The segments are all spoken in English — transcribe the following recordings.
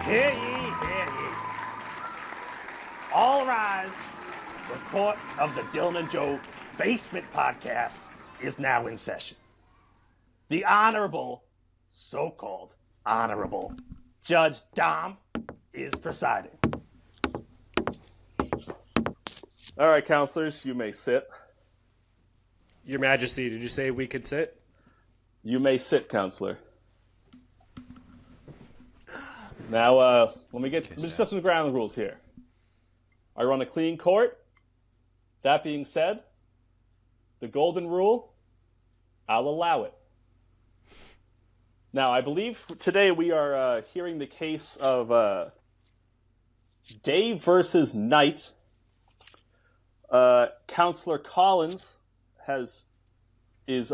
Hear ye, hear ye. All rise. The court of the Dylan and Joe Basement Podcast is now in session. The Honorable, so-called Honorable, Judge Dom is presiding. All right, counselors, you may sit. Your Majesty, did you say we could sit? You may sit, counselor. Now, let me discuss some ground rules here. I run a clean court. That being said, the golden rule, I'll allow it. Now, I believe today we are hearing the case of day versus night. Counselor Collins is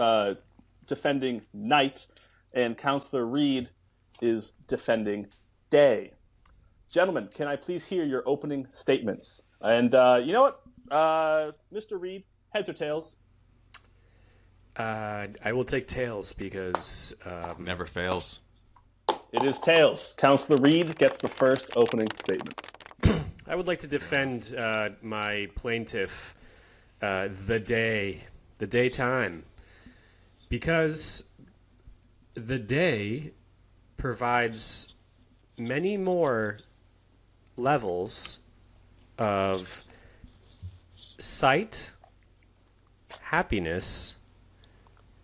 defending night, and Counselor Reed is defending day. Gentlemen, can I please hear your opening statements? And you know what, Mr. Reed, heads or tails? I will take tails because never fails. It is tails. Counselor Reed gets the first opening statement. I would like to defend my plaintiff, the daytime, because the day provides many more levels of sight, happiness,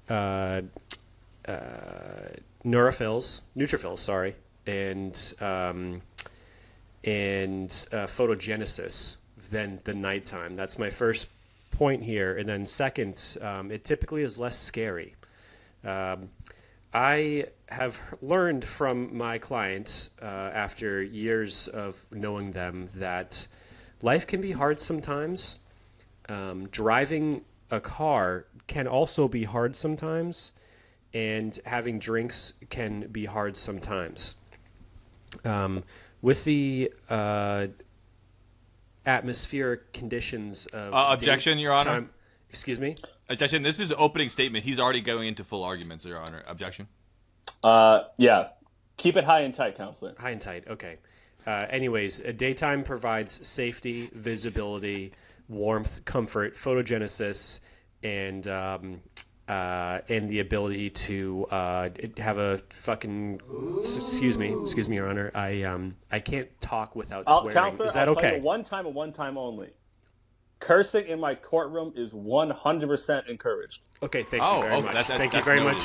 neutrophils, and photogenesis than the nighttime. That's my first point here. And then second, it typically is less scary. I have learned from my clients after years of knowing them that life can be hard sometimes. Driving a car can also be hard sometimes, and having drinks can be hard sometimes. With the atmospheric conditions of objection, Your Honor. Excuse me? Objection. This is an opening statement. He's already going into full arguments, Your Honor. Objection. Yeah. Keep it high and tight, Counselor. High and tight, okay. Anyways, daytime provides safety, visibility, warmth, comfort, photogenesis, and the ability to have a fucking. Excuse me, Your Honor. I can't talk without swearing. Counselor, is that I'll okay? tell you one time and one time only. Cursing in my courtroom is 100% encouraged. Okay, thank you very much. Thank you very noted. much.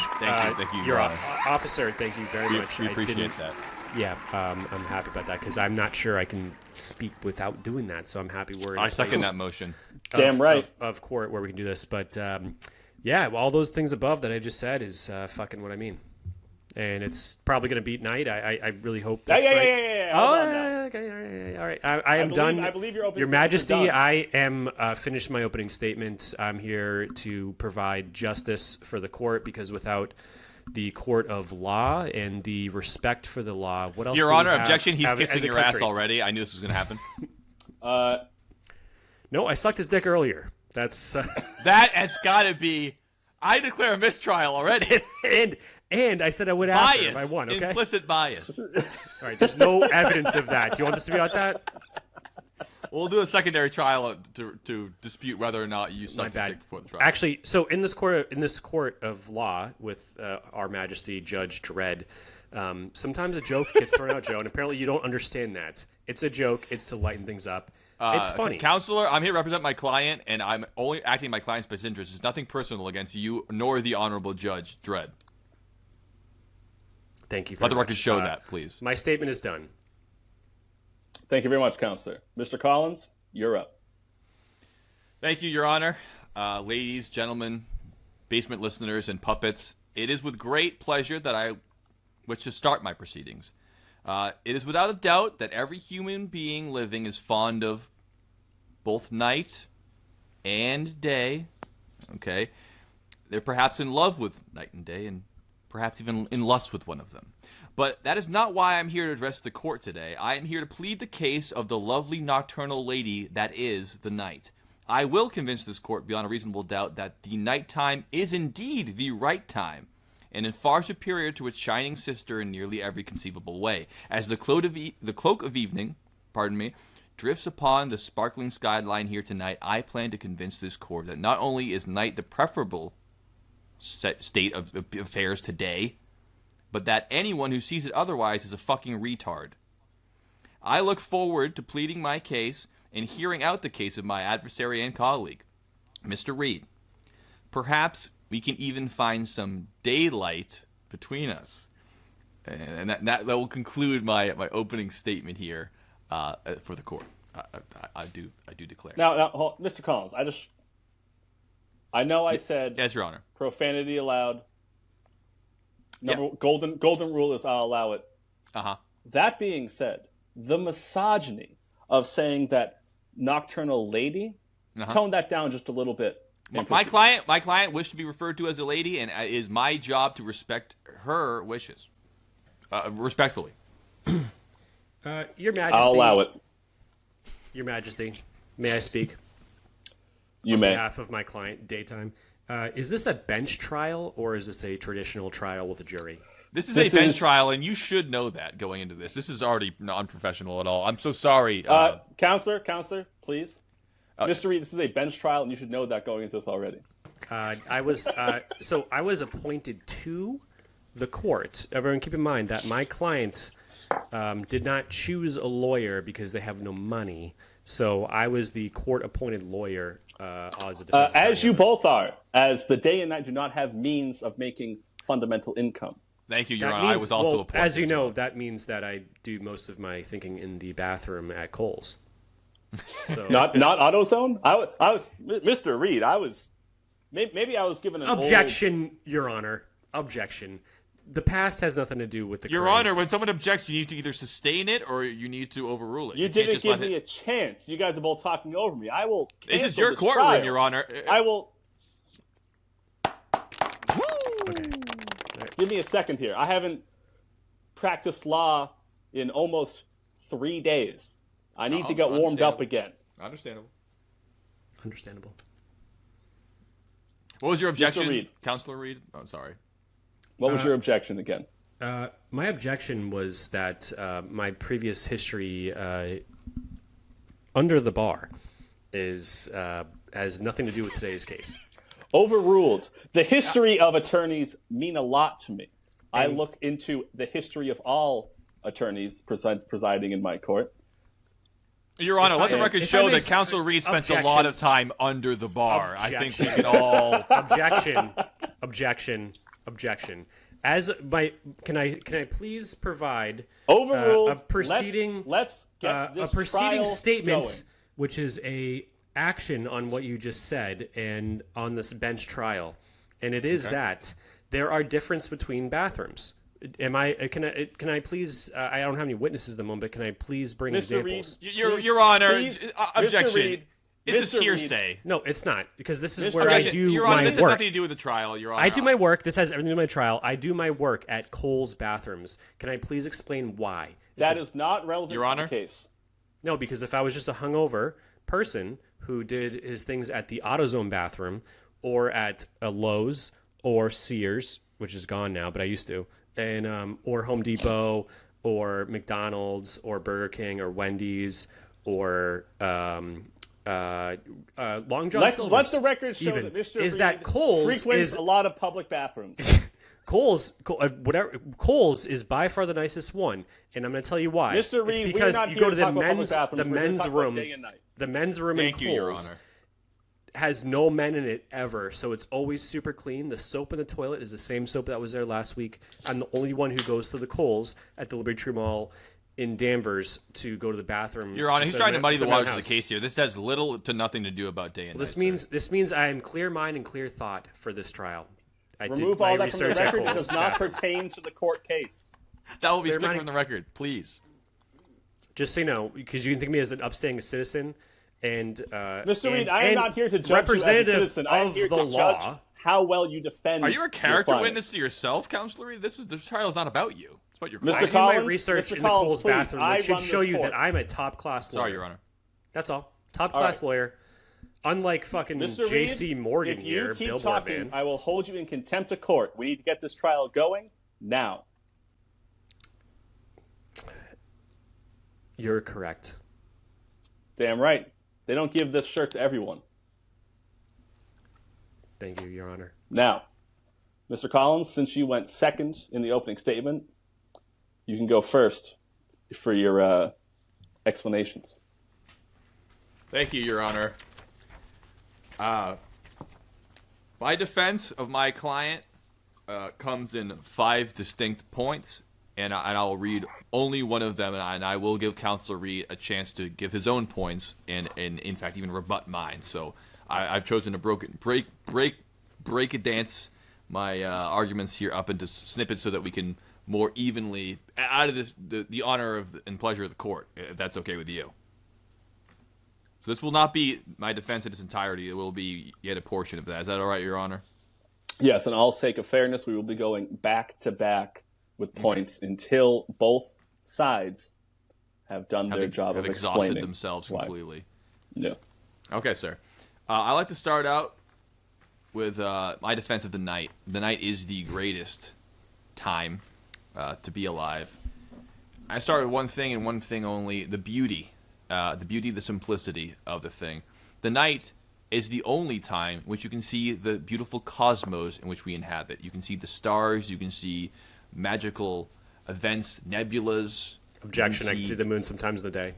Thank you, Your officer. Thank you very much. We appreciate that. Yeah, I'm happy about that because I'm not sure I can speak without doing that. So I'm happy we're in I second that motion. Damn right. Of court where we can do this, but yeah, all those things above that I just said is fucking what I mean. And it's probably going to beat night. I really hope that's right. Yeah. Oh, okay, all right. I am done. I believe your opening Your Majesty, done. I am finished my opening statement. I'm here to provide justice for the court because without the court of law and the respect for the law, what else Your do we Honor, have objection. He's as kissing a your ass country? already. I knew this was going to happen. No, I sucked his dick earlier. That's That has got to be... I declare a mistrial already. and I said I would after Bias. if I won. Okay. Implicit bias. All right. There's no evidence of that. Do you want this to be about that? We'll do a secondary trial to dispute whether or not you sucked his dick before the trial. Actually, so in this court of law with Our Majesty Judge Dredd, sometimes a joke gets thrown out, Joe, and apparently you don't understand that. It's a joke. It's to lighten things up. It's funny. Counselor, I'm here to represent my client, and I'm only acting in my client's best interest. It's nothing personal against you nor the Honorable Judge Dredd. Thank you very Let the much. record show that, please. My statement is done. Thank you very much, Counselor. Mr. Collins, you're up. Thank you, Your Honor. Ladies, gentlemen, basement listeners, and puppets, it is with great pleasure that I wish to start my proceedings. It is without a doubt that every human being living is fond of both night and day. Okay? They're perhaps in love with night and day, and perhaps even in lust with one of them. But that is not why I'm here to address the court today. I am here to plead the case of the lovely nocturnal lady that is the night. I will convince this court beyond a reasonable doubt that the nighttime is indeed the right time, and in far superior to its shining sister in nearly every conceivable way. As the cloak of evening, drifts upon the sparkling skyline here tonight, I plan to convince this court that not only is night the preferable state of affairs today, but that anyone who sees it otherwise is a fucking retard. I look forward to pleading my case and hearing out the case of my adversary and colleague, Mr. Reed. Perhaps we can even find some daylight between us. And that will conclude my opening statement here for the court. I do declare. Now, Mr. Collins, I know I said yes, Your Honor. Profanity allowed. Golden rule is I'll allow it. That being said, the misogyny of saying that nocturnal lady, tone that down just a little bit. My client wished to be referred to as a lady, and it is my job to respect her wishes. Respectfully. Your Majesty. I'll allow it. Your Majesty, may I speak? You may. On behalf of my client, Daytime. Is this a bench trial, or is this a traditional trial with a jury? This is a bench trial, and you should know that going into this. This is already non-professional at all. I'm so sorry. Counselor, please. Mr. Reed, this is a bench trial, and you should know that going into this already. I was appointed to the court. Everyone keep in mind that my client did not choose a lawyer because they have no money. So I was the court-appointed lawyer as a defense attorney. As you both are, as the day and night do not have means of making fundamental income. Thank you, Your Honor. I was also appointed. As you know, that means that I do most of my thinking in the bathroom at Kohl's. So not AutoZone? I was Mr. Reed. Maybe I was given an objection, Your Honor. Objection. The past has nothing to do with the Your current. Honor, when someone objects, you need to either sustain it or you need to overrule it. You didn't give me a chance. You guys are both talking over me. I will cancel this is your courtroom, trial. Your Honor. I will... Okay. Give me a second here. I haven't practiced law in almost 3 days. I need to get warmed up again. Understandable. What was your objection, Reed. Counselor Reed? Oh, I'm sorry. What was your objection again? My objection was that my previous history under the bar has nothing to do with today's case. Overruled. The history of attorneys mean a lot to me. I look into the history of all attorneys presiding in my court. Your Honor, let the record show that Counselor Reed spent a lot of time under the bar. I think we can all... Objection. As my, can I please provide overruled a proceeding? Let's get this a proceeding trial statement, going. which is a action on what you just said and on this bench trial, and it is that there are differences between bathrooms. Can I please? I don't have any witnesses at the moment, but can I please bring Mr. examples? Reed, Your Honor, please, objection. Mr. Reed, This is Mr. hearsay. Reed. No, it's not, because this is Mr. where I Objection. do Your Honor, my this work. has nothing to do with the trial, Your Honor. I do my work. This has everything to do with my trial. I do my work at Kohl's bathrooms. Can I please explain why? That is not relevant Your to Honor? the case. No, because if I was just a hungover person who did his things at the AutoZone bathroom or at a Lowe's or Sears, which is gone now, but I used to, and or Home Depot or McDonald's or Burger King or Wendy's or Long John Silver's. Let the record show even, that Mr. is Reed that Kohl's frequents is a lot of public bathrooms. Kohl's is by far the nicest one, and I'm going to tell you why. Mr. Reed, it's because we're not you here go to to talk about public bathrooms. the We're here to men's talk about room. day and night. The men's room Thank in you, Your Kohl's Honor. has no men in it ever, so it's always super clean. The soap in the toilet is the same soap that was there last week. I'm the only one who goes to the Kohl's at the Liberty Tree Mall in Danvers to go to the bathroom. Your Honor, he's trying to muddy the waters of the house. case here. This has little to nothing to do about day and night. This means I am clear mind and clear thought for this trial. I Remove did my all that from the research at record. It Kohl's does not bathroom. pertain to the court case. That will be Clear stricken mind. from the record, please. Just so you know, because you can think of me as an upstanding citizen, and Mr. Reed, I am and not here to judge you as a representative citizen. I am of here the to law. judge how well you defend. Are you a your character client. witness to yourself, Counselor Reed? The trial is not about you. It's about your Mr. I client. do my Collins, research Mr. in the Collins, Kohl's please, bathroom, I which should run show this you court. that I'm a top class lawyer. Sorry, Your Honor. That's all. Top class lawyer. Unlike fucking Mr. J.C. Reed, Morgan if you here, keep Billboard talking, man. I will hold you in contempt of court. We need to get this trial going now. You're correct. Damn right. They don't give this shirt to everyone. Thank you, Your Honor. Now, Mr. Collins, since you went second in the opening statement, you can go first for your explanations. Thank you, Your Honor. My defense of my client comes in 5 distinct points, and I'll read only one of them, and I will give Counselor Reed a chance to give his own points and in fact, even rebut mine. So I've chosen to break it dance my arguments here up into snippets so that we can more evenly, out of this, the honor of and pleasure of the court, if that's okay with you. So this will not be my defense in its entirety. It will be yet a portion of that. Is that all right, Your Honor? Yes, in all sake of fairness, we will be going back to back with points until both sides have done their job have of exhausted explaining themselves why. completely. Yes. Okay, sir. I like to start out with my defense of the night. The night is the greatest time to be alive. I start with one thing and one thing only: the beauty, the simplicity of the thing. The night is the only time in which you can see the beautiful cosmos in which we inhabit. You can see the stars. You can see magical events, nebulas. Objection. I can see the moon sometimes in the day.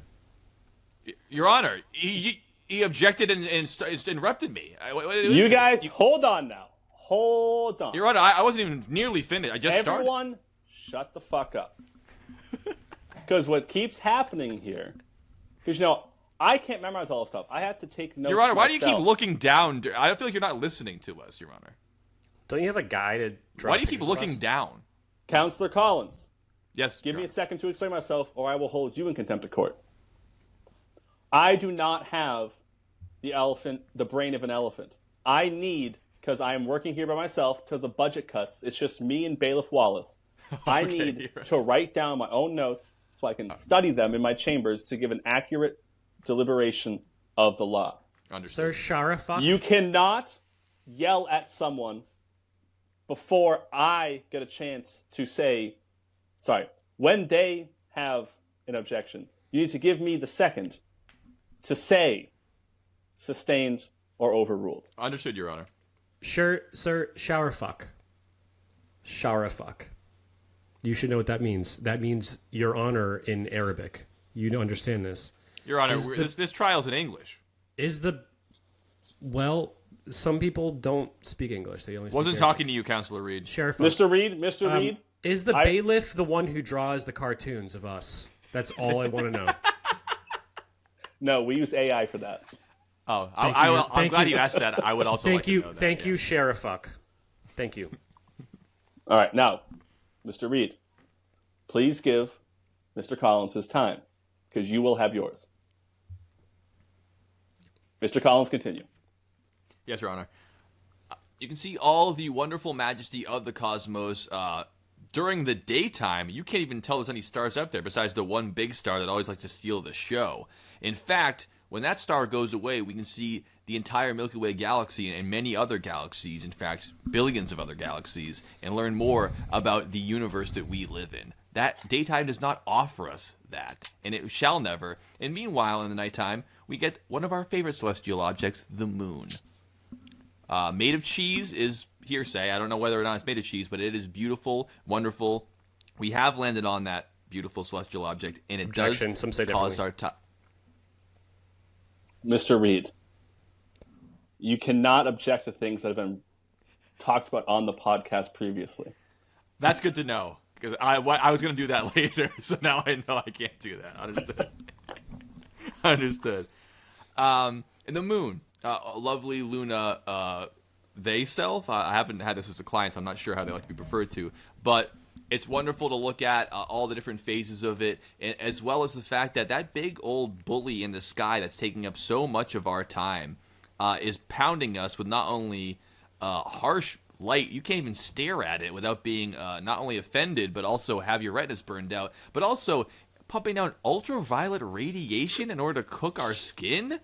Your Honor, he objected and interrupted me. You guys, hold on now. Hold on. Your Honor, I wasn't even nearly finished. I just Everyone, shut the fuck up. Because what keeps happening here, because, I can't memorize all the stuff. I have to take notes. Your Honor, why do you myself. keep looking down? I feel like you're not listening to us, Your Honor. Don't you have a guy to draw Why do you keep pictures of looking us? down? Counselor Collins, Yes. give Your me a Honor. second to explain myself, or I will hold you in contempt of court. I do not have the brain of an elephant. I need, because I am working here by myself, because of budget cuts, it's just me and Bailiff Wallace. I need you're right. to write down my own notes so I can study them in my chambers to give an accurate deliberation of the law. Understood. Sir Sharafak? You cannot yell at someone before I get a chance to say, sorry, when they have an objection, you need to give me the second to say sustained or overruled. Understood, Your Honor. Sure, Sir Sharafak. Sharafak. You should know what that means. That means Your Honor in Arabic. You don't understand this. Your Honor, Is this trial's in English. Well, some people don't speak English. They only speak Wasn't Arabic. talking to you, Counselor Reed. Sheriff. Mr. Reed, Is the bailiff the one who draws the cartoons of us? That's all I want to know. No, we use AI for that. Oh, you. I'm Thank glad you. you asked that. I would also like to know that. Thank you, Sharafak. Thank you. All right, now, Mr. Reed, please give Mr. Collins his time, because you will have yours. Mr. Collins, continue. Yes, Your Honor. You can see all the wonderful majesty of the cosmos during the daytime. You can't even tell there's any stars up there besides the one big star that always likes to steal the show. In fact, when that star goes away, we can see the entire Milky Way galaxy and many other galaxies, in fact, billions of other galaxies, and learn more about the universe that we live in. That daytime does not offer us that, and it shall never. And meanwhile, in the nighttime, we get one of our favorite celestial objects, the moon. Made of cheese is hearsay. I don't know whether or not it's made of cheese, but it is beautiful, wonderful. We have landed on that beautiful celestial object, and it Objection. does Some say cause differently. our top. Mr. Reed, you cannot object to things that have been talked about on the podcast previously. That's good to know, because I was going to do that later, so now I know I can't do that. Understood. Understood. And the moon, a lovely Luna they self. I haven't had this as a client, so I'm not sure how they like to be referred to, but it's wonderful to look at all the different phases of it, and as well as the fact that that big old bully in the sky that's taking up so much of our time is pounding us with not only harsh light. You can't even stare at it without being not only offended, but also have your retinas burned out, but also pumping out ultraviolet radiation in order to cook our skin.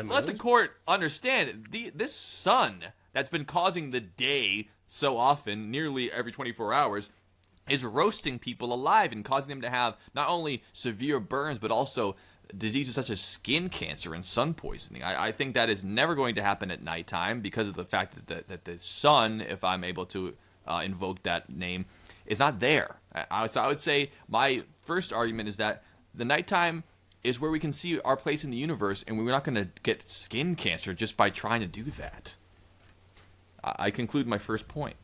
let the court understand, this sun that's been causing the day so often, nearly every 24 hours, is roasting people alive and causing them to have not only severe burns, but also diseases such as skin cancer and sun poisoning. I think that is never going to happen at nighttime because of the fact that the sun, if I'm able to invoke that name, is not there. So I would say my first argument is that the nighttime is where we can see our place in the universe, and we're not going to get skin cancer just by trying to do that. I conclude my first point.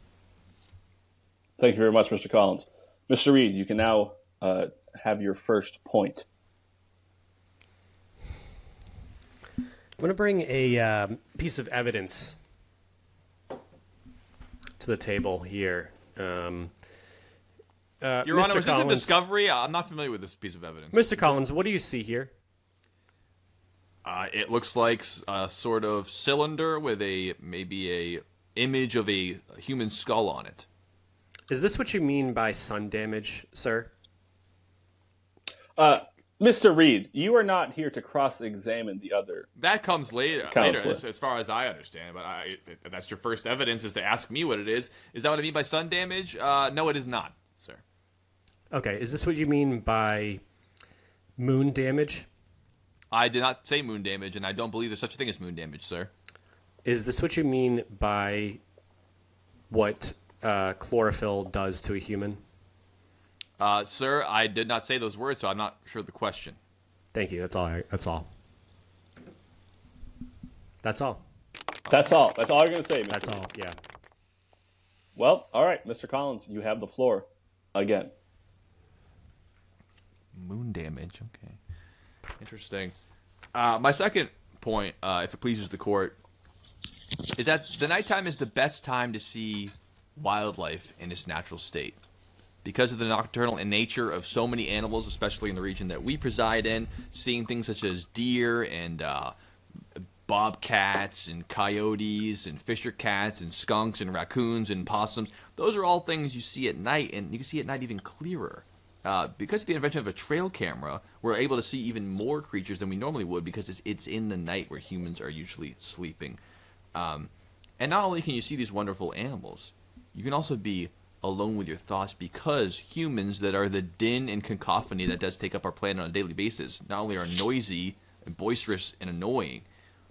Thank you very much, Mr. Collins. Mr. Reed, you can now have your first point. I'm going to bring a piece of evidence to the table here. Your Mr. Honor, was this a Collins, discovery? I'm not familiar with this piece of evidence. Mr. Collins, what do you see here? It looks like a sort of cylinder with maybe a image of a human skull on it. Is this what you mean by sun damage, sir? Mr. Reed, you are not here to cross-examine the other. That comes later, Counselor. as far as I understand. But that's your first evidence, is to ask me what it is. Is that what I mean by sun damage? No, it is not, sir. Okay, is this what you mean by moon damage? I did not say moon damage, and I don't believe there's such a thing as moon damage, sir. Is this what you mean by what chlorophyll does to a human? Sir, I did not say those words, so I'm not sure of the question. Thank you. That's all. That's all. That's all. That's all. That's all you're going to say, Mr. That's Reed. all. Yeah. Well, all right, Mr. Collins, you have the floor again. Moon damage, okay. Interesting. My second point, if it pleases the court, is that the nighttime is the best time to see wildlife in its natural state. Because of the nocturnal nature of so many animals, especially in the region that we preside in, seeing things such as deer and bobcats and coyotes and fisher cats and skunks and raccoons and possums, those are all things you see at night, and you can see at night even clearer. Because of the invention of a trail camera, we're able to see even more creatures than we normally would because it's in the night where humans are usually sleeping. And not only can you see these wonderful animals, you can also be alone with your thoughts, because humans that are the din and cacophony that does take up our planet on a daily basis not only are noisy and boisterous and annoying,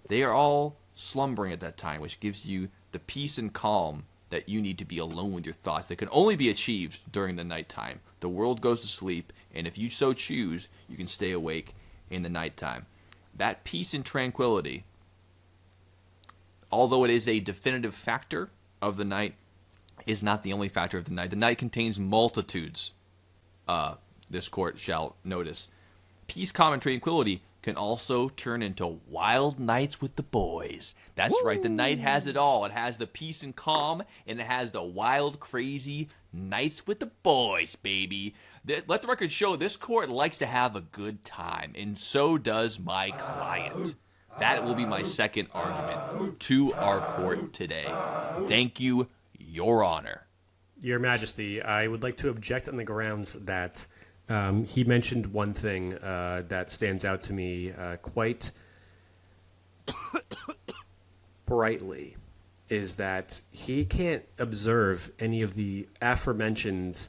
they are all slumbering at that time, which gives you the peace and calm that you need to be alone with your thoughts. That can only be achieved during the nighttime. The world goes to sleep, and if you so choose, you can stay awake in the nighttime. That peace and tranquility, although it is a definitive factor of the night, is not the only factor of the night. The night contains multitudes, this court shall notice. Peace, calm, and tranquility can also turn into wild nights with the boys. That's right, the night has it all. It has the peace and calm, and it has the wild, crazy nights with the boys, baby. Let the record show this court likes to have a good time, and so does my client. That will be my second argument to our court today. Thank you, Your Honor. Your Majesty, I would like to object on the grounds that he mentioned one thing that stands out to me quite brightly, is that he can't observe any of the aforementioned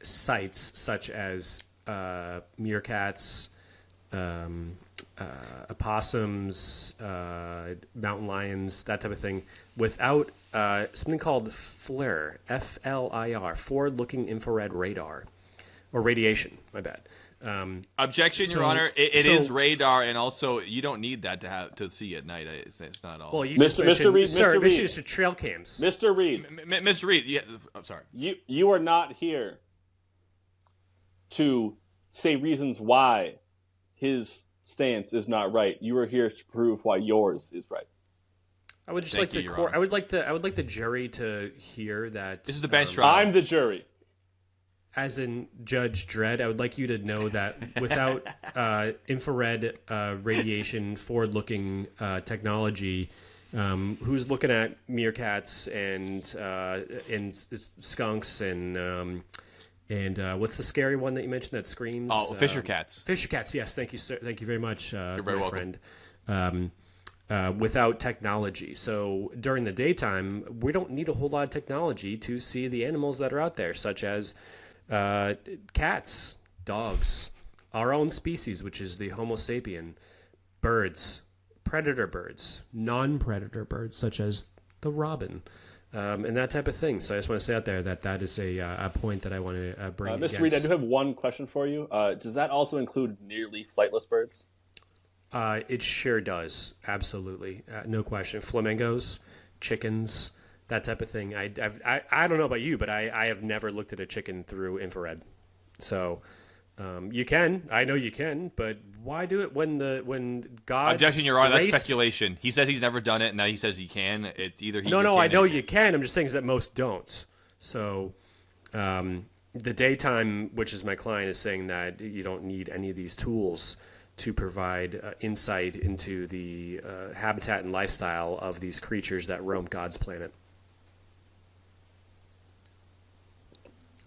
sights, such as meerkats, opossums, mountain lions, that type of thing, without something called FLIR, F-L-I-R, forward-looking infrared radar, or radiation, my bad. Objection, Your Honor. It is radar, and also you don't need that to see at night. It's not all. Well, you Mr. Reed, sir, Mr. Reed. Mr. Trail cams. Mr. Reed. Mr. Reed, yeah, I'm sorry. You are not here to say reasons why his stance is not right. You are here to prove why yours is right. I would just Thank like you, the Your court. Honor. I would like the jury to hear that. This is the bench trial. I'm the jury. As in Judge Dredd, I would like you to know that without infrared radiation, forward-looking technology, who's looking at meerkats and skunks and And what's the scary one that you mentioned that screams? Oh, Fisher cats. Fisher cats. Yes, thank you, sir. Thank you very much, You're very my welcome. friend. Without technology, so during the daytime, we don't need a whole lot of technology to see the animals that are out there, such as cats, dogs, our own species, which is the Homo sapien, birds, predator birds, non-predator birds, such as the robin. And that type of thing. So I just want to say out there that is a point that I want to bring Mr. against. Reed, I do have one question for you. Does that also include nearly flightless birds? It sure does. Absolutely. No question. Flamingos, chickens, that type of thing. I don't know about you, but I have never looked at a chicken through infrared. So you can. I know you can, but why do it when God's Objection, Your Honor. That's grace- speculation. He says he's never done it, and now he says he can. It's either he. No, or no, I can. know you can. I'm just saying is that most don't. So the daytime, which is my client, is saying that you don't need any of these tools to provide insight into the habitat and lifestyle of these creatures that roam God's planet.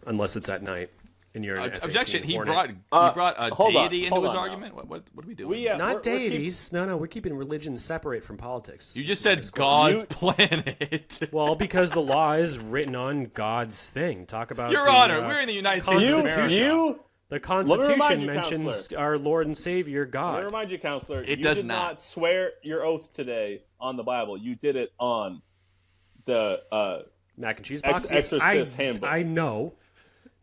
Unless it's at night and you're in an F-18 Objection. He Hornet. brought a hold on, deity into hold his on now. argument. What are we doing? We, Not we're deities. No, we're keeping religion separate from politics. You just said God's You- planet. Well, because the law is written on God's thing. Talk about Your the, Honor, we're in the United States of America. The remind Constitution you, mentions Counselor. our Lord and Savior Let me God. remind you, Counselor, It you does did not. swear your oath today on the Bible. You did it on the Mac and cheese box. Exorcist handbook. I know.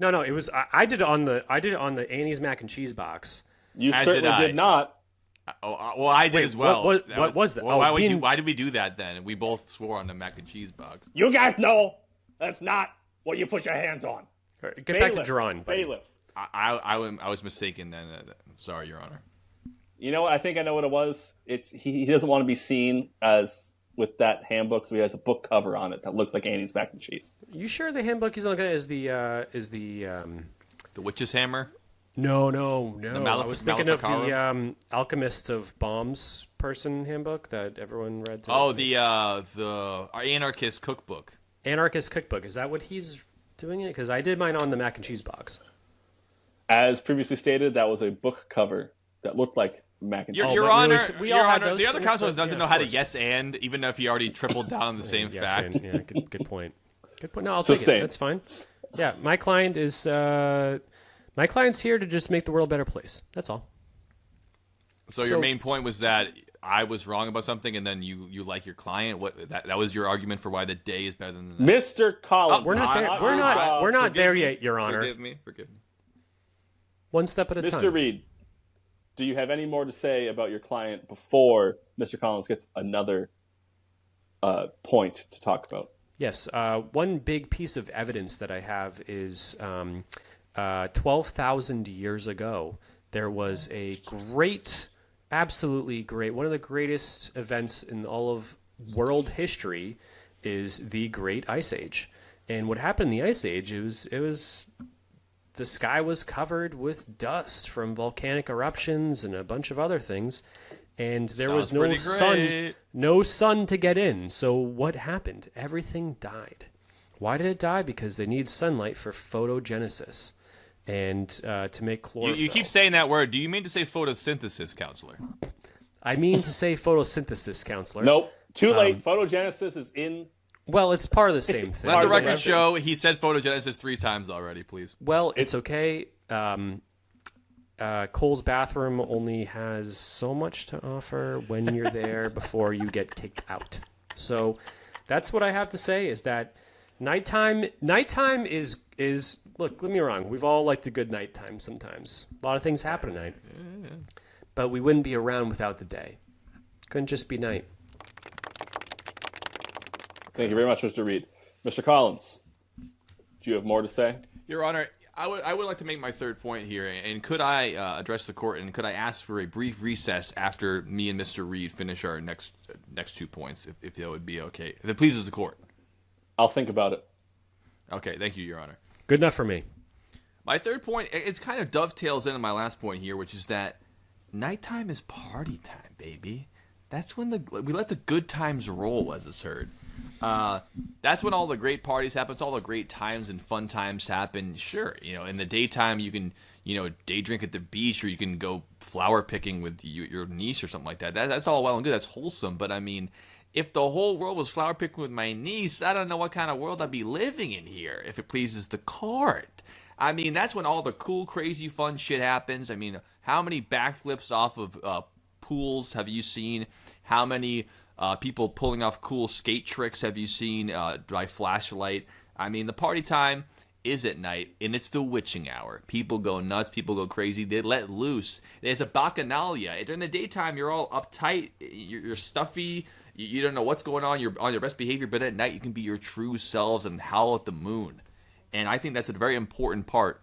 No, it was I did it on the Annie's Mac and Cheese box. you As certainly did I. did not. Well, I did Wait, as well. what was that? Well, Oh, why did we do that then? We both swore on the mac and cheese box. You guys know that's not what you put your hands on. All right, get back to Bailiff. drawing. buddy. Bailiff. I was mistaken then. Sorry, Your Honor. You know what? I think I know what it was. It's he doesn't want to be seen as with that handbook, so he has a book cover on it that looks like Annie's mac and cheese. You sure the handbook he's looking at is the The witch's hammer. No. Malef- I was thinking of the Maleficarum? Alchemist of Bombs person handbook that everyone read. Today. Oh, the anarchist cookbook. Anarchist Cookbook. Is that what he's doing it? Because I did mine on the mac and cheese box. As previously stated, that was a book cover that looked like mac and cheese. Your but Honor, we Your all had Honor, those the other things, counselor so- doesn't yeah, know of how to course. yes and, even if he already tripled down on the same Yes, fact. and- yeah, good point. Good point. No, I'll take it. Sustained. That's fine. Yeah, my client is my client's here to just make the world a better place. That's all. So So- your main point was that I was wrong about something, and then you like your client. What that was your argument for why the day is better than the night. Mr. Collins. Oh, We're not there. I- We're I- not. I- We're not forgive there me. yet, Your Honor. Forgive me. One step at a time. Mr. Reed, do you have any more to say about your client before Mr. Collins gets another point to talk about? Yes. One big piece of evidence that I have is 12,000 years ago, there was a great, absolutely great, one of the greatest events in all of world history is the Great Ice Age. And what happened in the Ice Age, it was the sky was covered with dust from volcanic eruptions and a bunch of other things. And there was Sounds no pretty sun, great. no sun to get in. So what happened? Everything died. Why did it die? Because they need sunlight for photogenesis and to make chlorophyll. You keep saying that word. Do you mean to say photosynthesis, counselor? I mean to say photosynthesis, counselor. Nope. Too late. Photogenicis is in. Well, it's part of the same thing. Let the Pardon me. record show he said photogenesis 3 times already, please. Well, it's okay. Cole's bathroom only has so much to offer when you're there before you get kicked out. So that's what I have to say is that nighttime is look, let me wrong. We've all liked the good nighttime sometimes. A lot of things happen at night. But we wouldn't be around without the day. Couldn't just be night. Thank you very much, Mr. Reed. Mr. Collins, do you have more to say? Your Honor, I would like to make my third point here, and could I address the court, and could I ask for a brief recess after me and Mr. Reed finish our next 2 points, if that would be okay, if it pleases the court. I'll think about it. Okay, thank you, Your Honor. Good enough for me. My third point, it's kind of dovetails into my last point here, which is that nighttime is party time, baby. That's when we let the good times roll, as it's heard. That's when all the great parties happen. It's all the great times and fun times happen. Sure, in the daytime you can, day drink at the beach, or you can go flower picking with your niece or something like that. That's all well and good. That's wholesome. But I mean, if the whole world was flower picking with my niece, I don't know what kind of world I'd be living in here, if it pleases the court. I mean, that's when all the cool, crazy, fun shit happens. I mean, how many backflips off of pools have you seen? How many people pulling off cool skate tricks have you seen by flashlight? I mean, the party time is at night, and it's the witching hour. People go nuts. People go crazy. They let loose. There's a bacchanalia. During the daytime, you're all uptight. You're stuffy. You don't know what's going on. You're on your best behavior, but at night you can be your true selves and howl at the moon. And I think that's a very important part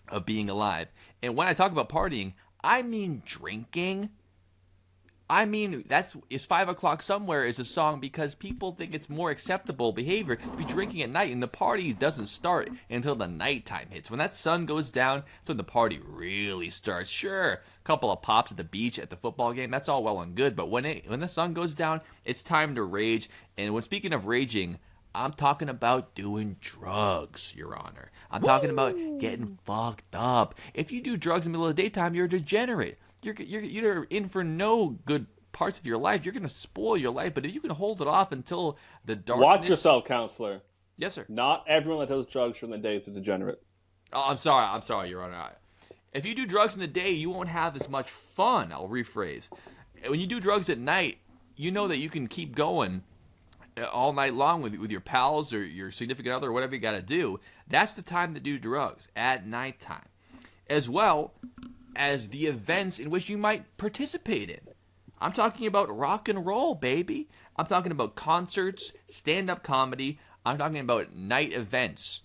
of being alive. And when I talk about partying, I mean drinking. I mean, it's 5 o'clock somewhere is a song because people think it's more acceptable behavior to be drinking at night, and the party doesn't start until the nighttime hits. When that sun goes down, that's when the party really starts. Sure, a couple of pops at the beach at the football game, that's all well and good, but when the sun goes down, it's time to rage. And when speaking of raging, I'm talking about doing drugs, Your Honor. I'm talking about getting fucked up. If you do drugs in the middle of the daytime, you're a degenerate. You're in for no good parts of your life. You're going to spoil your life. But if you can hold it off until the darkness... Watch yourself, counselor. Yes, sir. Not everyone that does drugs during the day is a degenerate. Oh, I'm sorry, Your Honor. If you do drugs in the day, you won't have as much fun. I'll rephrase. When you do drugs at night, you know that you can keep going all night long with your pals or your significant other or whatever you got to do. That's the time to do drugs, at nighttime. As well as the events in which you might participate in. I'm talking about rock and roll, baby. I'm talking about concerts, stand-up comedy. I'm talking about night events,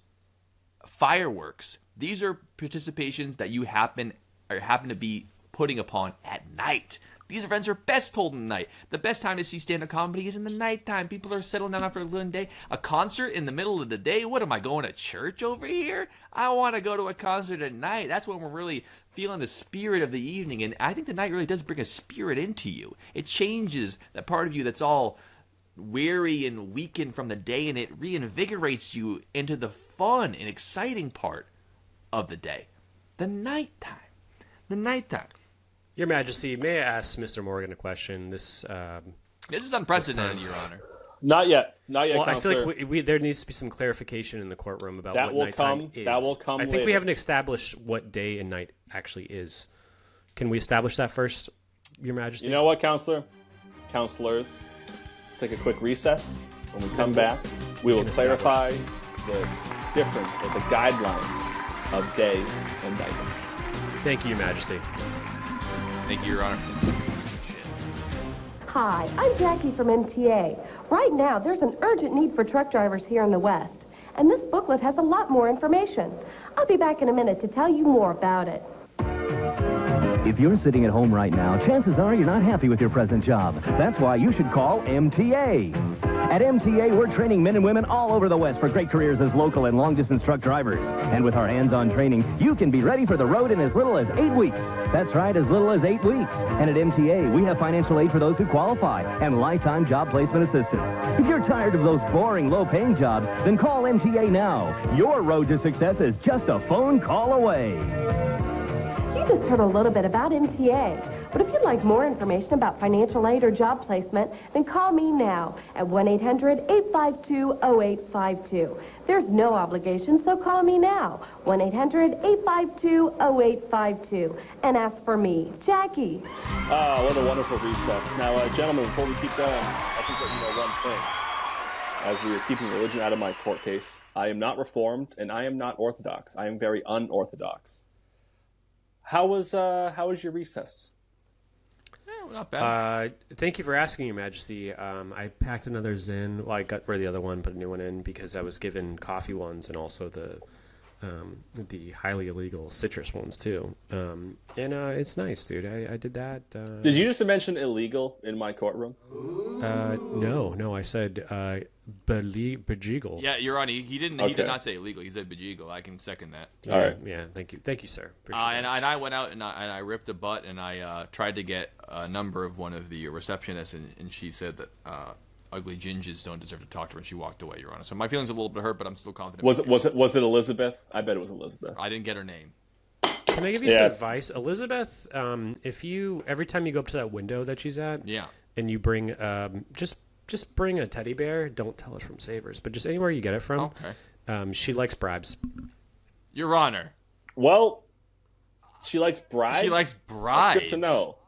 fireworks. These are participations that you happen to be putting upon at night. These events are best told in the night. The best time to see stand-up comedy is in the nighttime. People are settling down after a little day. A concert in the middle of the day? What am I, going to church over here? I want to go to a concert at night. That's when we're really feeling the spirit of the evening. And I think the night really does bring a spirit into you. It changes that part of you that's all weary and weakened from the day, and it reinvigorates you into the fun and exciting part of the day. The nighttime. The nighttime. Your Majesty, may I ask Mr. Morgan a question? This is unprecedented, Your Honor. Not yet. Well, Counselor. I feel like there needs to be some clarification in the courtroom about That what will nighttime come. is. That will come I think later. we haven't established what day and night actually is. Can we establish that first, Your Majesty? You know what, Counselor? Counselors, let's take a quick recess. When we come back, we will clarify the difference or the guidelines of day and night. Thank you, Your Majesty. Thank you, Your Honor. Hi, I'm Jackie from MTA. Right now, there's an urgent need for truck drivers here in the West, and this booklet has a lot more information. I'll be back in a minute to tell you more about it. If you're sitting at home right now, chances are you're not happy with your present job. That's why you should call MTA. At MTA, we're training men and women all over the West for great careers as local and long-distance truck drivers. And with our hands-on training, you can be ready for the road in as little as 8 weeks. That's right, as little as 8 weeks. And at MTA, we have financial aid for those who qualify and lifetime job placement assistance. If you're tired of those boring, low-paying jobs, then call MTA now. Your road to success is just a phone call away. You just heard a little bit about MTA. But if you'd like more information about financial aid or job placement, then call me now at 1-800-852-0852. There's no obligation, so call me now, 1-800-852-0852, and ask for me, Jackie. What a wonderful recess. Now, gentlemen, before we keep going, I think that you know one thing. As we are keeping religion out of my court case, I am not Reformed, and I am not Orthodox. I am very unorthodox. How was your recess? Not bad. Thank you for asking, Your Majesty. I packed another Zin. Well, I got rid of the other one, put a new one in because I was given coffee ones and also the highly illegal citrus ones too. And it's nice, dude. I did that. Did you just mention illegal in my courtroom? No. I said bejiggle. Yeah, Your Honor. He did not say illegal. He said bejiggle. I can second that. All right. Yeah. Thank you, sir. And I went out and I ripped a butt and I tried to get a number of one of the receptionists and she said that ugly gingers don't deserve to talk to her, and she walked away, Your Honor. So my feelings are a little bit hurt, but I'm still confident. Was it Elizabeth? I bet it was Elizabeth. I didn't get her name. Can I give you some advice, Elizabeth? If you every time you go up to that window that she's at, and you bring just bring a teddy bear. Don't tell us from Savers, but just anywhere you get it from. Okay. She likes bribes. Your Honor. Well, she likes bribes. She likes bribes. That's good to know.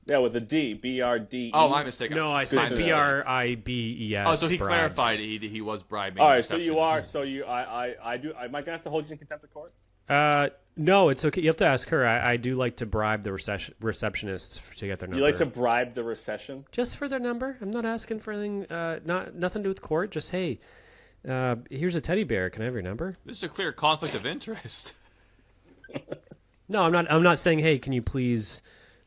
Yeah, with a D, B-R-D-E. Oh, my mistake. No, I said B-R-I-B-E-S. Oh, so he bribes. clarified he was bribing. All right, so you are. So you, I am I gonna have to hold you in contempt of court? No, it's okay. You have to ask her. I do like to bribe the receptionists to get their number. You like to bribe the recession? Just for their number. I'm not asking for anything. Nothing to do with court. Just hey, here's a teddy bear. Can I have your number? This is a clear conflict of interest. No, I'm not. I'm not saying hey, can you please,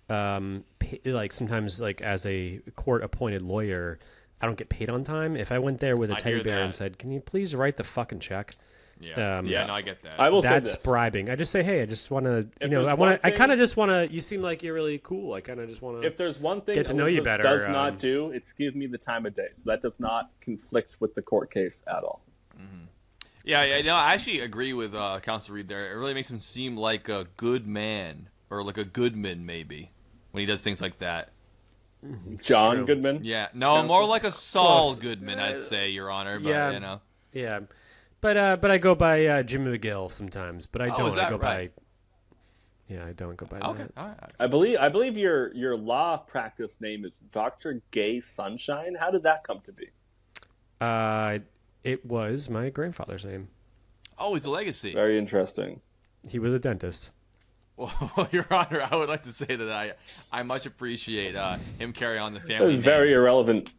like sometimes like as a court-appointed lawyer, I don't get paid on time. If I went there with a teddy bear and said, can you please write the fucking check? Yeah, no, I get that. I will say That's this. bribing. I just say, hey, I just want to, I kind of just want to. You seem like you're really cool. I kind of just want to. If there's one thing get to know you better, does not do, it's give me the time of day. So that does not conflict with the court case at all. Mm-hmm. Yeah, no, I actually agree with Councilor Reed there. It really makes him seem like a good man, or like a Goodman maybe, when he does things like that. John Goodman? Yeah, no, more like a Saul Goodman, I'd say, Your Honor. But, you know. Yeah. But I go by Jim McGill sometimes, but I don't. Is that I go right? by. Yeah, I don't go by Okay, that. all right. I believe your law practice name is Dr. Gay Sunshine. How did that come to be? It was my grandfather's name. Oh, it's a legacy. Very interesting. He was a dentist. Well, Your Honor, I would like to say that I much appreciate him carrying on the That family was name. very irrelevant.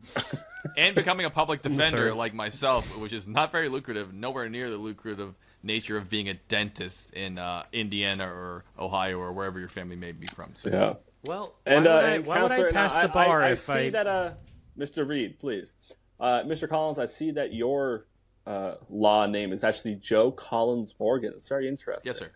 And becoming a public defender like myself, which is not very lucrative, nowhere near the lucrative nature of being a dentist in Indiana or Ohio or wherever your family may be from. So. Yeah. Well, And why would I pass the bar I if see that, Mr. Reed, please. Mr. Collins, I see that your law name is actually Joe Collins Morgan. It's very interesting. Yes, sir.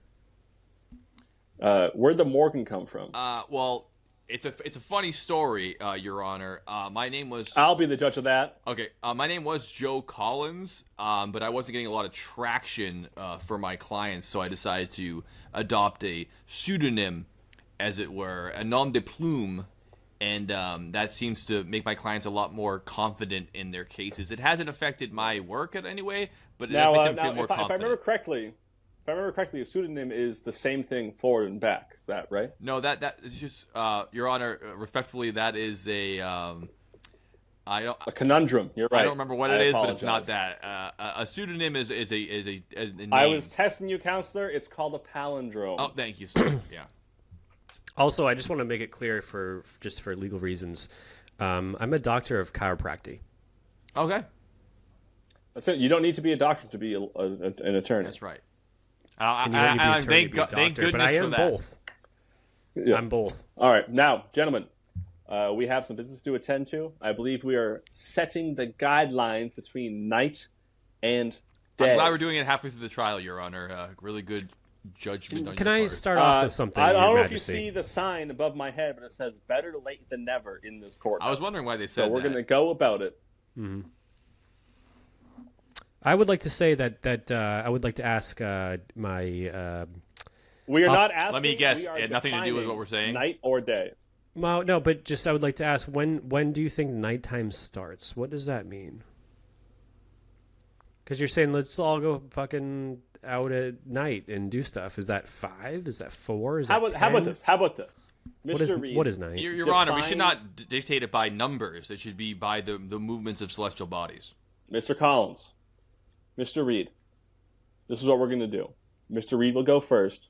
Where'd the Morgan come from? Well, it's a funny story, Your Honor. My name was. I'll be the judge of that. Okay. My name was Joe Collins, but I wasn't getting a lot of traction for my clients, so I decided to adopt a pseudonym, as it were, a nom de plume, and that seems to make my clients a lot more confident in their cases. It hasn't affected my work in any way, but it has made them feel more confident. If I remember correctly, a pseudonym is the same thing forward and back. Is that right? No, that is just, Your Honor, respectfully, that is a conundrum. You're right. I don't remember what it is, but it's not that. A pseudonym is a name. I was testing you, counselor. It's called a palindrome. Oh, thank you, sir. Yeah. Also, I just want to make it clear for legal reasons. I'm a doctor of chiropractic. Okay. That's it. You don't need to be a doctor to be an attorney. That's right. And you don't need to be an attorney to be a thank doctor, goodness but I am for that. both. Yeah. I'm both. All right. Now, gentlemen, we have some business to attend to. I believe we are setting the guidelines between night and day. I'm glad we're doing it halfway through the trial, Your Honor. Really good judgment on Can your I part. start off with something, I Your don't know if Majesty? you see the sign above my head, but it says "Better late than never" in this courthouse. I was wondering why they said so we're that. going to go about it. Mm-hmm. I would like to say that I would like to ask my. We are not asking. Let me guess. We are It had nothing to do with defining what we're saying? Night or day. Well, no, but just I would like to ask when do you think nighttime starts? What does that mean? Because you're saying let's all go fucking out at night and do stuff. Is that 5? Is that 4? Is that 10? How about this? Mr. Reed, What is night? Your Honor, we should not dictate it by numbers. It should be by the movements of celestial bodies. Mr. Collins, Mr. Reed, this is what we're going to do. Mr. Reed will go first.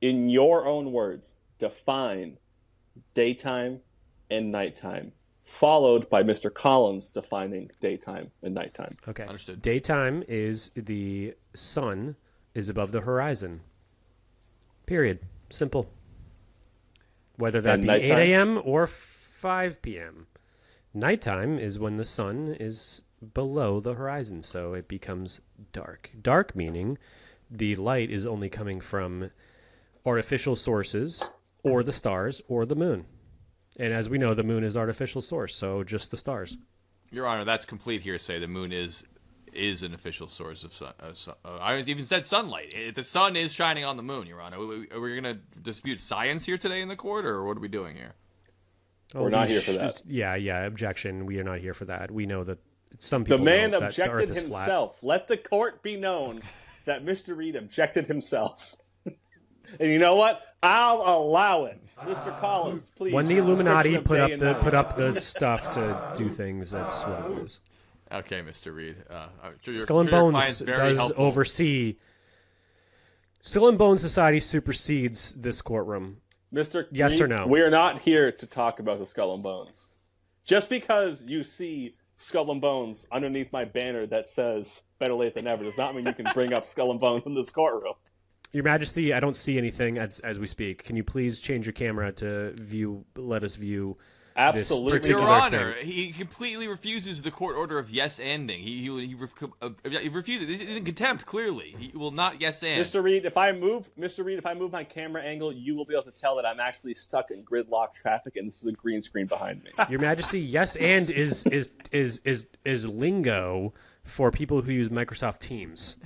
In your own words, define daytime and nighttime, followed by Mr. Collins defining daytime and nighttime. Okay. Understood. Daytime is the sun is above the horizon. Period. Simple. Whether that And be nighttime? 8 a.m. or 5 p.m. Nighttime is when the sun is below the horizon, so it becomes dark. Dark meaning the light is only coming from artificial sources or the stars or the moon. And as we know, the moon is artificial source, so just the stars. Your Honor, that's complete hearsay. The moon is an official source of sun. I even said sunlight. The sun is shining on the moon, Your Honor. Are we going to dispute science here today in the court, or what are we doing here? We're not here for that. Yeah, objection. We are not here for that. We know that some people The man know that the objected Earth is flat. himself. Let the court be known that Mr. Reed objected himself. And you know what? I'll allow it. Mr. Collins, please. When the Illuminati put up the stuff to do things, that's what it is. Okay, Mr. Reed. Skull and Bones does helpful. oversee. Skull and Bones Society supersedes this courtroom. Mr. Yes Reed, or no? We are not here to talk about the Skull and Bones. Just because you see Skull and Bones underneath my banner that says "Better late than never" does not mean you can bring up Skull and Bones in this courtroom. Your Majesty, I don't see anything as we speak. Can you please change your camera to let us view Absolutely. this Your particular Honor, thing? he completely refuses the court order of yes-anding. He refuses. This is in contempt, clearly. He will not yes-and. Mr. Reed, if I move my camera angle, you will be able to tell that I'm actually stuck in gridlock traffic, and this is a green screen behind me. Your Majesty, yes and is lingo for people who use Microsoft Teams.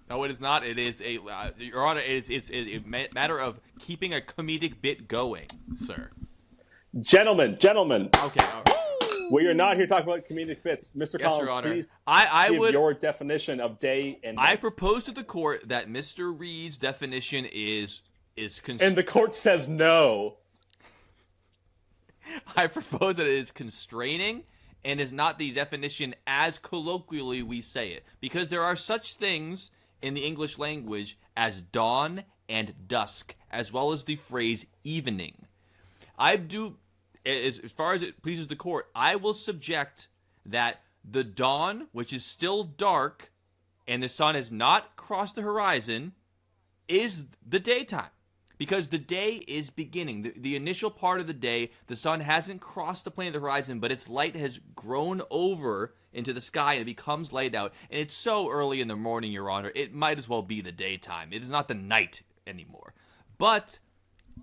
No, it is not. It is Your Honor, it's a matter of keeping a comedic bit going, sir. Gentlemen. Okay. We are not here talking about comedic bits. Mr. Yes, Collins, Your Honor. please I give would. your definition of day and night. I propose to the court that Mr. Reed's definition is And the court says no. I propose that it is constraining and is not the definition as colloquially we say it, because there are such things in the English language as dawn and dusk, as well as the phrase evening. As far as it pleases the court, I will subject that the dawn, which is still dark, and the sun has not crossed the horizon, is the daytime. Because the day is beginning. The initial part of the day, the sun hasn't crossed the plane of the horizon, but its light has grown over into the sky and it becomes light out. And it's so early in the morning, Your Honor, it might as well be the daytime. It is not the night anymore. But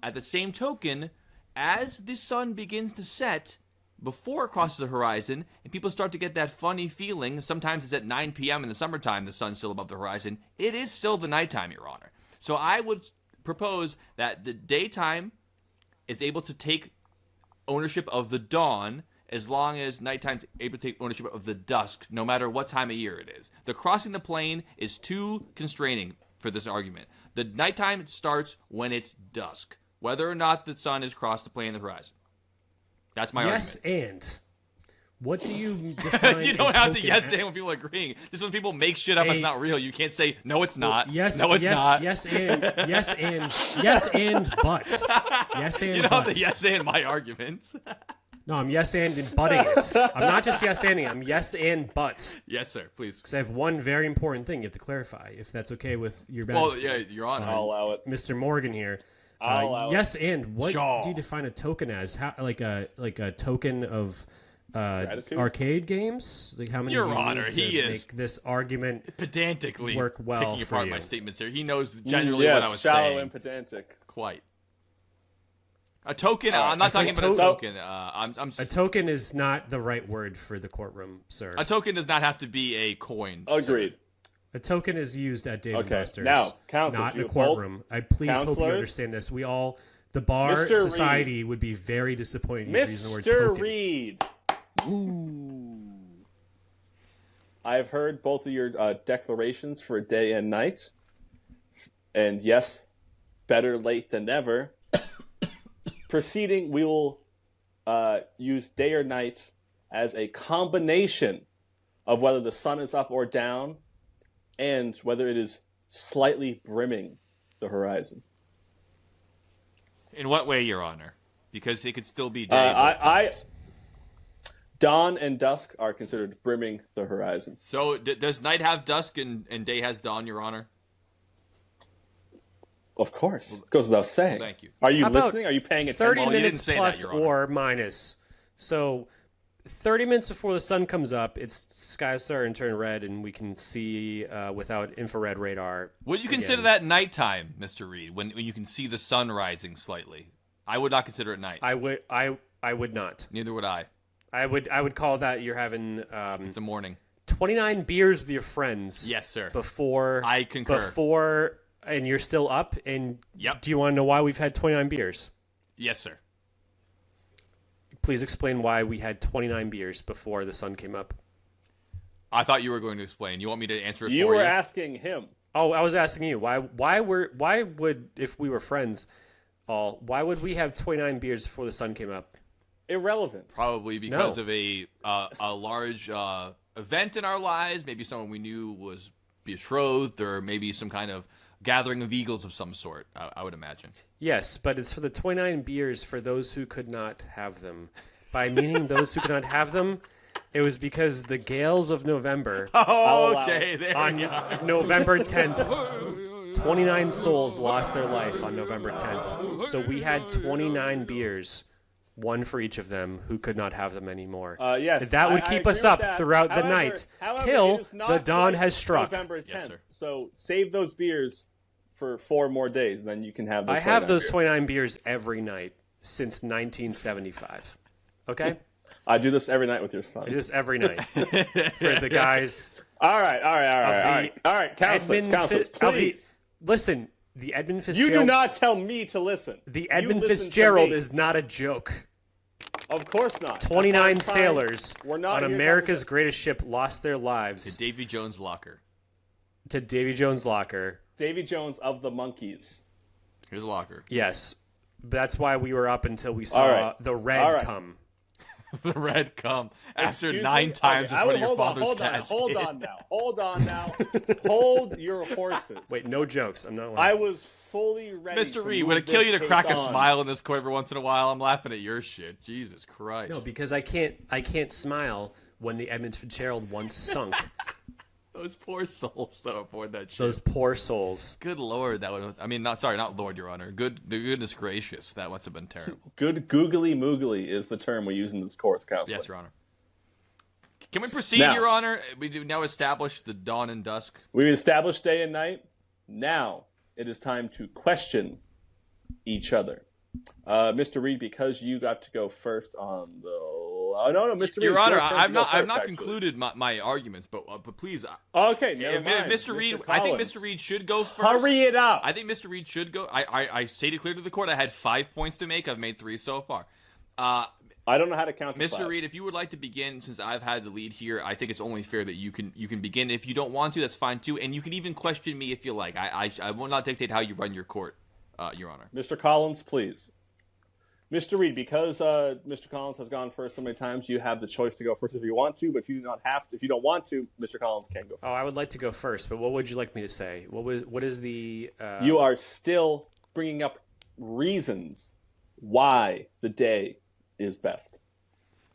at the same token, as the sun begins to set before it crosses the horizon, and people start to get that funny feeling, sometimes it's at 9 p.m. in the summertime, the sun's still above the horizon, it is still the nighttime, Your Honor. So I would propose that the daytime is able to take ownership of the dawn as long as nighttime's able to take ownership of the dusk, no matter what time of year it is. The crossing the plane is too constraining for this argument. The nighttime starts when it's dusk, whether or not the sun has crossed the plane of the horizon. That's my argument. Yes, and what do you define? You don't have to yes and when people are agreeing. Just when people make shit up that's not real, you can't say no, it's not. Yes, no, it's not. Yes, but. Yes, and You don't have to yes and my arguments. No, I'm yes and butting it. I'm not just yes anding. I'm yes and but. Yes, sir. Please. Because I have one very important thing you have to clarify, if that's okay with your Majesty. Well, yeah, Your Honor. I'll allow it. Mr. Morgan here. I'll allow yes, and what Sure. do you define a token as? How, like a token of Gratitude? arcade games? Like how many? Your do you Honor, need to he is make this argument pedantically work well picking for apart you. my statements here. He knows generally yes, what I was shallow saying. and pedantic. Quite. A token. I'm not talking about a token. I'm A token is not the right word for the courtroom, sir. a token does not have to be a coin. Agreed. A token is used at Dave & Okay, Buster's, now, councilors, not in you a both- courtroom. I please hope you councilors? understand this. The bar Mr. society would be very disappointed if you use the word Mr. token. Reed. I've heard both of your declarations for day and night. And yes, better late than never. Proceeding, we will use day or night as a combination of whether the sun is up or down and whether it is slightly brimming the horizon. In what way, Your Honor? Because it could still be day. Dawn and dusk are considered brimming the horizon. So does night have dusk and day has dawn, Your Honor? Of course. It goes without saying. Thank you. Are you How about listening? Are you paying 30 attention? Well, you minutes didn't say that, plus Your Honor. or minus. So 30 minutes before the sun comes up, its skies starting to turn red, and we can see without infrared radar. Would you consider again. that nighttime, Mr. Reed, when you can see the sun rising slightly? I would not consider it night. I I would not. Neither would I. I would call that you're having It's a morning. 29 beers with your friends. Yes, sir. Before I concur. And you're still up. And Yep. do you want to know why we've had 29 beers? Yes, sir. Please explain why we had 29 beers before the sun came up. I thought you were going to explain. You want me to answer it for you? You were asking him. Oh, I was asking you why would, if we were friends, why would we have 29 beers before the sun came up? Irrelevant. Probably because of a large event in our lives. Maybe someone we knew was betrothed, or maybe some kind of gathering of eagles of some sort. I would imagine. Yes, but it's for the 29 beers for those who could not have them. By meaning those who could not have them, it was because the gales of November Oh, okay. There on we go. November 10th, 29 souls lost their life on November 10th. So we had 29 beers, one for each of them who could not have them anymore. Yes, that would I keep agree us with up that. throughout the However, night it till is not the dawn quite has struck. November 10th. Yes, sir. So save those beers for 4 more days, then you can have those. I have 29 those beers. 29 beers every night since 1975. Okay? I do this every night with your son. Just every night for the guys. All right. Councilors, please. Listen, the Edmund You Fitzgerald. do not tell me to listen. The Edmund You listen to Fitzgerald me. is not a joke. Of course not. 29 sailors We're not on here America's talking greatest ship lost their lives Davy Jones' locker. to Davy Jones' locker. Davy Jones of the Monkees. Here's a locker. Yes. That's why we were up until we saw All right. the red All right. come. The red come after Excuse 9 me? times Okay, in front of your hold on, father's hold on, casket. hold on now. Hold your horses. Wait, no jokes. I'm not lying. I was fully ready. Mr. to Reed, move would it kill you to this crack a case on. smile in this court every once in a while? I'm laughing at your shit. Jesus Christ. No, because I can't smile when the Edmund Fitzgerald once sunk. Those poor souls that aboard that ship. Those poor souls. Good Lord, that would have... I mean, not Lord, Your Honor. Goodness gracious, that must have been terrible. Good googly moogly is the term we use in this course, Counselor. Yes, Your Honor. Can we proceed, Now- Your Honor? We do now establish the dawn and dusk. We've established day and night. Now it is time to question each other. Mr. Reed, because you got to go first on the... Oh, no, Mr. Reed. Your Honor, it's your turn to go I've first, not actually. concluded my arguments, but please... Okay, never mind. Mr. Reed, I think Collins. Mr. Reed should go first. Hurry it up. I think Mr. Reed should go. I stated clear to the court I had 5 points to make. I've made 3 so far. I don't know how to count to Mr. 5. Reed, if you would like to begin, since I've had the lead here, I think it's only fair that you can begin. If you don't want to, that's fine too, and you can even question me if you like. I will not dictate how you run your court, Your Honor. Mr. Collins, please. Mr. Reed, because Mr. Collins has gone first so many times, you have the choice to go first if you want to, but if you don't want to, Mr. Collins can go first. Oh, I would like to go first, but what would you like me to say? What is the... You are still bringing up reasons why the day is best.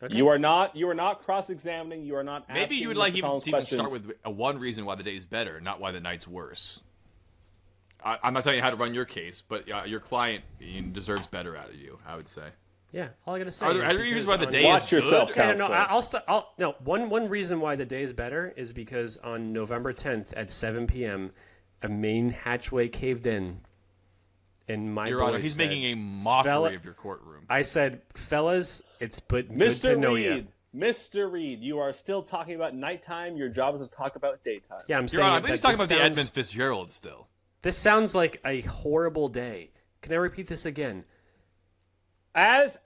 Okay. You are not cross-examining. You are not asking Maybe you would Mr. like Collins to even questions. start with one reason why the day is better, not why the night's worse. I'm not telling you how to run your case, but your client deserves better out of you, I would say. Yeah, all I gotta say Are is there other because reasons why the on- day Watch is yourself, good? Okay, no, Counselor. one reason why the day is better is because on November 10th at 7 p.m., a main hatchway caved in, and my Your boy Honor, he's said, making a mockery "Fella-" of your courtroom. I said, fellas, it's good to Mr. know Reed, you. Mr. Reed, you are still talking about nighttime. Your job is to talk about daytime. Yeah, I'm Your saying Honor, I that believe he's talking this about the sounds- Edmund Fitzgerald still. This sounds like a horrible day. Can I repeat this again? As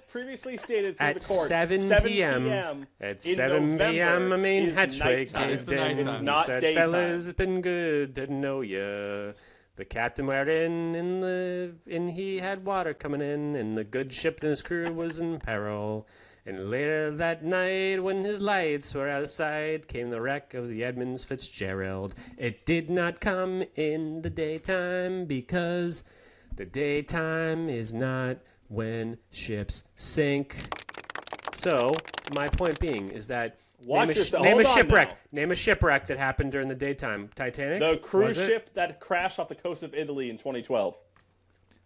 previously stated through At the court, 7 p.m. At in 7 p.m. November a main is hatchway nighttime. It's caved the in. nighttime. He Not said, daytime. fellas, it's been good to know ya. The captain went in, and he had water coming in, and the good ship and his crew was in peril. And later that night, when his lights were out of sight, came the wreck of the Edmund Fitzgerald. It did not come in the daytime, because the daytime is not when ships sink. So, my point being is that Watch yourself. name a Hold on shipwreck. now. Name a shipwreck that happened during the daytime. Titanic? The cruise Was it? ship that crashed off the coast of Italy in 2012.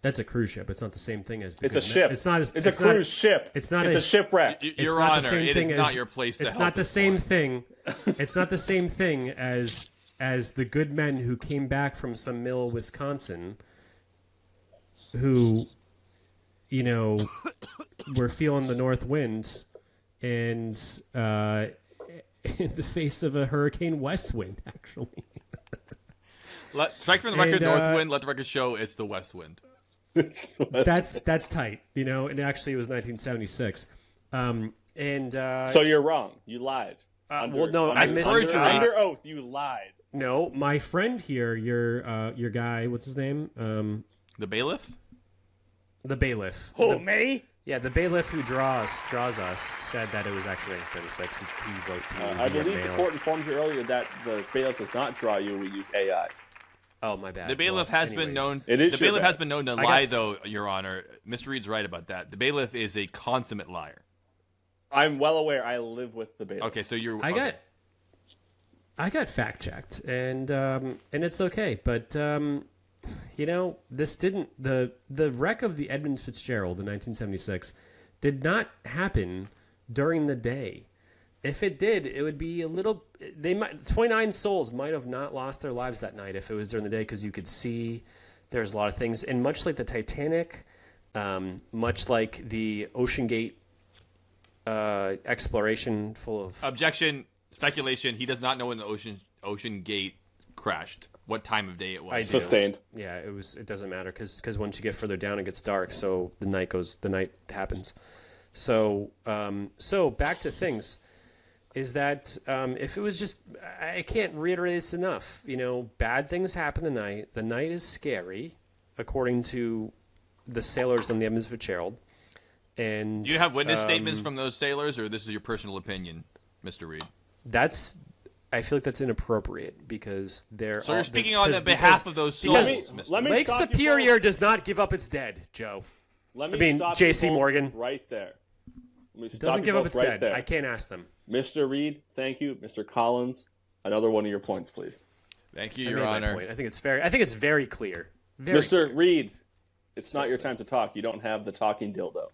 That's a cruise ship. It's not the same thing as the It's a good- ship. It's not. It's a cruise ship. It's not It's a a shipwreck. It's Your not Honor, the same it thing is as, not your place to It's help not the this same point. thing. It's not the same thing as the good men who came back from some mill, Wisconsin, who, we're feeling the north wind, and in the face of a hurricane west wind, actually. Strike from the record, north wind. Let the record show it's the west wind. That's tight, and actually it was 1976. So you're wrong. You lied. I missed under oath. You lied. No, my friend here, your guy, what's his name? The bailiff. The bailiff. Who, me? Yeah, the bailiff who draws us said that it was actually 1976. He wrote to me. I believe the court informed you earlier that the bailiff does not draw you. We use AI. Oh, my bad. The bailiff has been known. Has been known to lie, though, Your Honor. Mr. Reed's right about that. The bailiff is a consummate liar. I'm well aware. I live with the bailiff. Okay, so you're. I got fact checked, and it's okay, but this didn't the wreck of the Edmund Fitzgerald in 1976 did not happen during the day. If it did, it would be 29 souls might have not lost their lives that night if it was during the day, because you could see there's a lot of things, and much like the Titanic, much like the Ocean Gate exploration full of objection. Speculation. He does not know when the Ocean Gate crashed. What time of day it was. Sustained. Yeah, it was. It doesn't matter because once you get further down, it gets dark. So the night happens. So back to things. Is that if it was just, I can't reiterate this enough. Bad things happen the night. The night is scary, according to the sailors on the Edmund Fitzgerald. And do you have witness statements from those sailors, or this is your personal opinion, Mr. Reed? I feel like that's inappropriate because they're. So you're speaking on the behalf of those souls. Lake Superior does not give up its dead, Joe. J.C. Morgan right there. It doesn't give up its dead. There. I can't ask them. Mr. Reed, thank you. Mr. Collins, another one of your points, please. Thank you, Your Honor. I think it's very clear. Mr. Reed, it's not your time to talk. You don't have the talking dildo.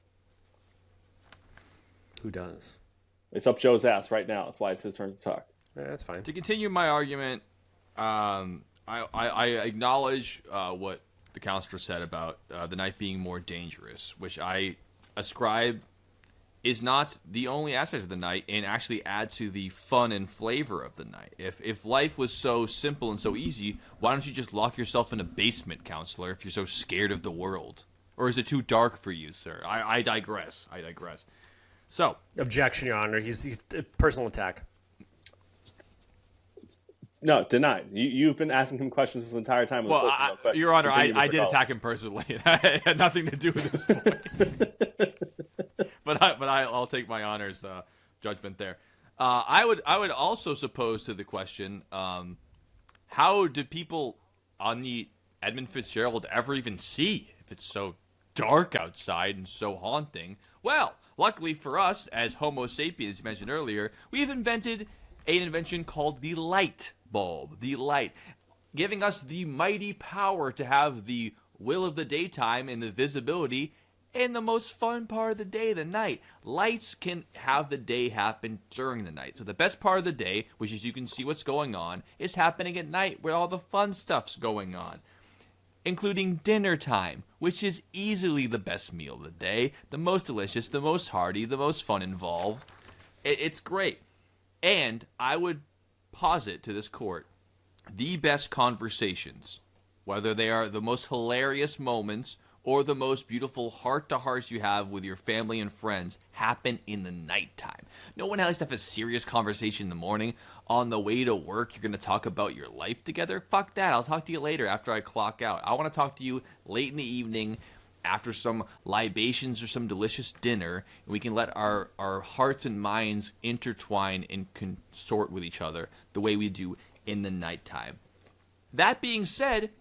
Who does? It's up Joe's ass right now. That's why it's his turn to talk. Yeah, that's fine. To continue my argument, I acknowledge what the counselor said about the night being more dangerous, which I ascribe is not the only aspect of the night and actually adds to the fun and flavor of the night. If life was so simple and so easy, why don't you just lock yourself in a basement, counselor, if you're so scared of the world? Or is it too dark for you, sir? I digress. So, objection, Your Honor. He's a personal attack. No, denied. You've been asking him questions this entire time. Your Honor, I did attack him personally. It had nothing to do with this point. but I'll take my Honor's judgment there. I would also suppose to the question, how do people on the Edmund Fitzgerald ever even see if it's so dark outside and so haunting? Well, luckily for us, as Homo sapiens, you mentioned earlier, we've invented an invention called the light bulb. The light, giving us the mighty power to have the will of the daytime and the visibility and the most fun part of the day, the night. Lights can have the day happen during the night. So the best part of the day, which is you can see what's going on, is happening at night where all the fun stuff's going on. Including dinner time, which is easily the best meal of the day, the most delicious, the most hearty, the most fun involved. It's great. And I would posit to this court the best conversations, whether they are the most hilarious moments or the most beautiful heart-to-hearts you have with your family and friends, happen in the nighttime. No one likes to have a serious conversation in the morning. On the way to work, you're going to talk about your life together? Fuck that. I'll talk to you later after I clock out. I want to talk to you late in the evening after some libations or some delicious dinner, and we can let our hearts and minds intertwine and consort with each other the way we do in the nighttime. That being said,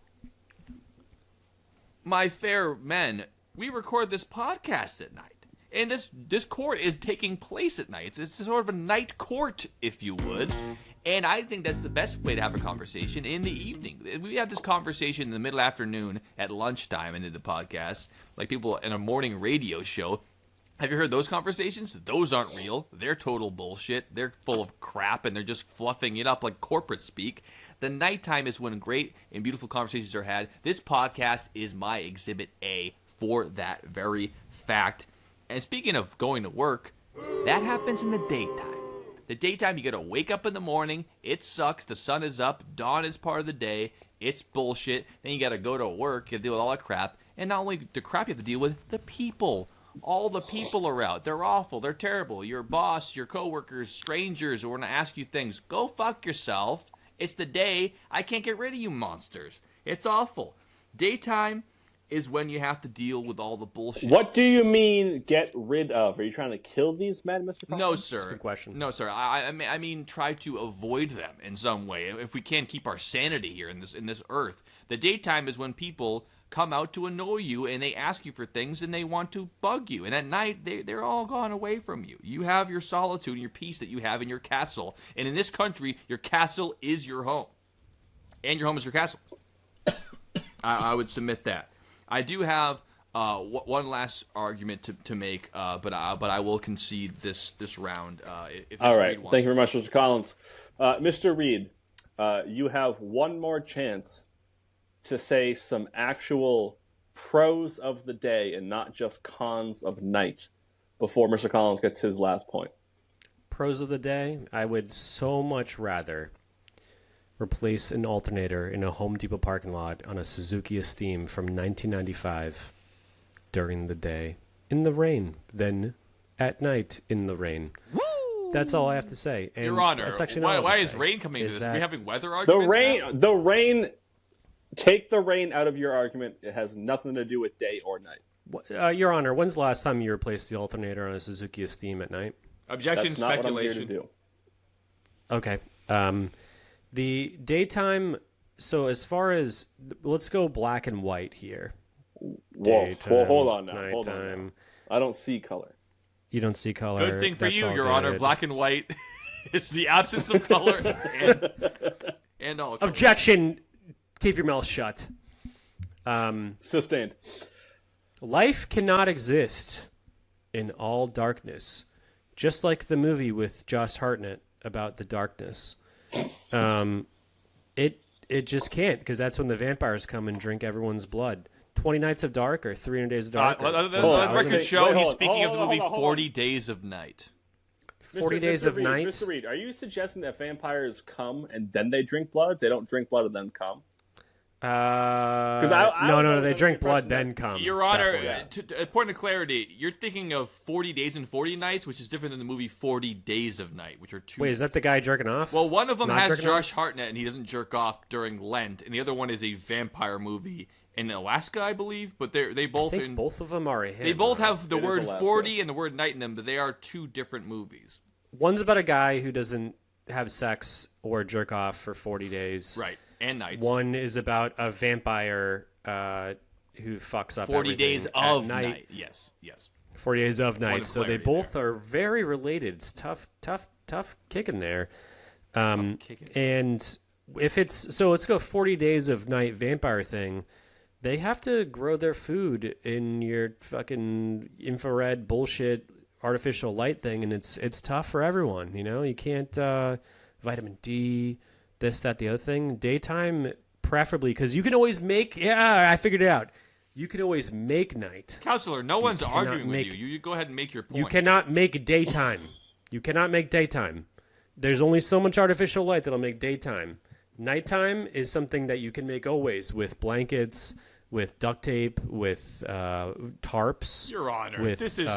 my fair men, we record this podcast at night. And this court is taking place at night. It's sort of a night court, if you would. And I think that's the best way to have a conversation in the evening. We have this conversation in the middle afternoon at lunchtime into the podcast, like people in a morning radio show. Have you heard those conversations? Those aren't real. They're total bullshit. They're full of crap, and they're just fluffing it up like corporate speak. The nighttime is when great and beautiful conversations are had. This podcast is my exhibit A for that very fact. And speaking of going to work, that happens in the daytime. The daytime, you got to wake up in the morning. It sucks. The sun is up. Dawn is part of the day. It's bullshit. Then you got to go to work. You deal with all that crap. And not only the crap, you have to deal with the people. All the people are out. They're awful. They're terrible. Your boss, your coworkers, strangers who are going to ask you things. Go fuck yourself. It's the day. I can't get rid of you monsters. It's awful. Daytime is when you have to deal with all the bullshit. What do you mean get rid of? Are you trying to kill these men, Mr. Collins? No, sir. That's a good question. No, sir. I mean, try to avoid them in some way. If we can't keep our sanity here in this earth, the daytime is when people come out to annoy you and they ask you for things and they want to bug you. And at night, they're all gone away from you. You have your solitude and your peace that you have in your castle. And in this country, your castle is your home, and your home is your castle. I would submit that. I do have one last argument to make, but I will concede this round. If All right. Thank you very much, Mr. Collins. Mr. Reed, you have one more chance to say some actual pros of the day and not just cons of night before Mr. Collins gets his last point. Pros of the day, I would so much rather replace an alternator in a Home Depot parking lot on a Suzuki Esteem from 1995 during the day in the rain than at night in the rain. Woo! That's all I have to say. And Your Honor, that's actually why is rain coming into this? Are we having weather arguments The rain, take the rain out of your argument. It has nothing to do with day or night. Your Honor, when's the last time you replaced the alternator on a Suzuki Esteem at night? Objection, That's not speculation. what I'm here to do. Okay. The daytime, so as far as, let's go black and white here. Whoa, hold on now. Nighttime. Hold on now. I don't see color. You don't see color. Good thing for That's you, all Your good. Honor. Black and white is the absence of color and all color. Objection. Keep your mouth shut. Sustained. Life cannot exist in all darkness, just like the movie with Josh Hartnett about the darkness. It just can't, because that's when the vampires come and drink everyone's blood. 20 Nights of Dark or 300 Days of Dark. Let the record show he's speaking of the movie 40 Days of Night. 40 Days of Reed, Night. Mr. Reed, are you suggesting that vampires come and then they drink blood? They don't drink blood and then come? No, they drink blood then come. Your Honor, Definitely. to a point of clarity, you're thinking of 40 Days and 40 Nights, which is different than the movie 40 Days of Night, which are two. Wait, is that the guy jerking off? Well, one of them Not has jerking Josh Hartnett, and he doesn't jerk off during Lent, and the other one is a vampire movie in Alaska, I believe. But they both I think both of them are him. they both have the It is word Alaska. 40 and the word night in them, but they are two different movies. One's about a guy who doesn't have sex or jerk off for 40 days. Right, and nights. One is about a vampire who fucks up 40 everything Days at of night. Night. Yes. 40 Days of Night. of So they clarity both are very related. It's tough kicking there. And if it's so, let's go 40 Days of Night vampire thing. They have to grow their food in your fucking infrared bullshit artificial light thing, and it's tough for everyone. You know, you can't vitamin D, this, that, the other thing. Daytime, preferably, because you can always make. Yeah, I figured it out. You can always make night. Counselor, no one's cannot arguing make- with you. You go ahead and make your point. You cannot make daytime. You cannot make daytime. There's only so much artificial light that'll make daytime. Nighttime is something that you can make always with blankets, with duct tape, with tarps. Your Honor, with this is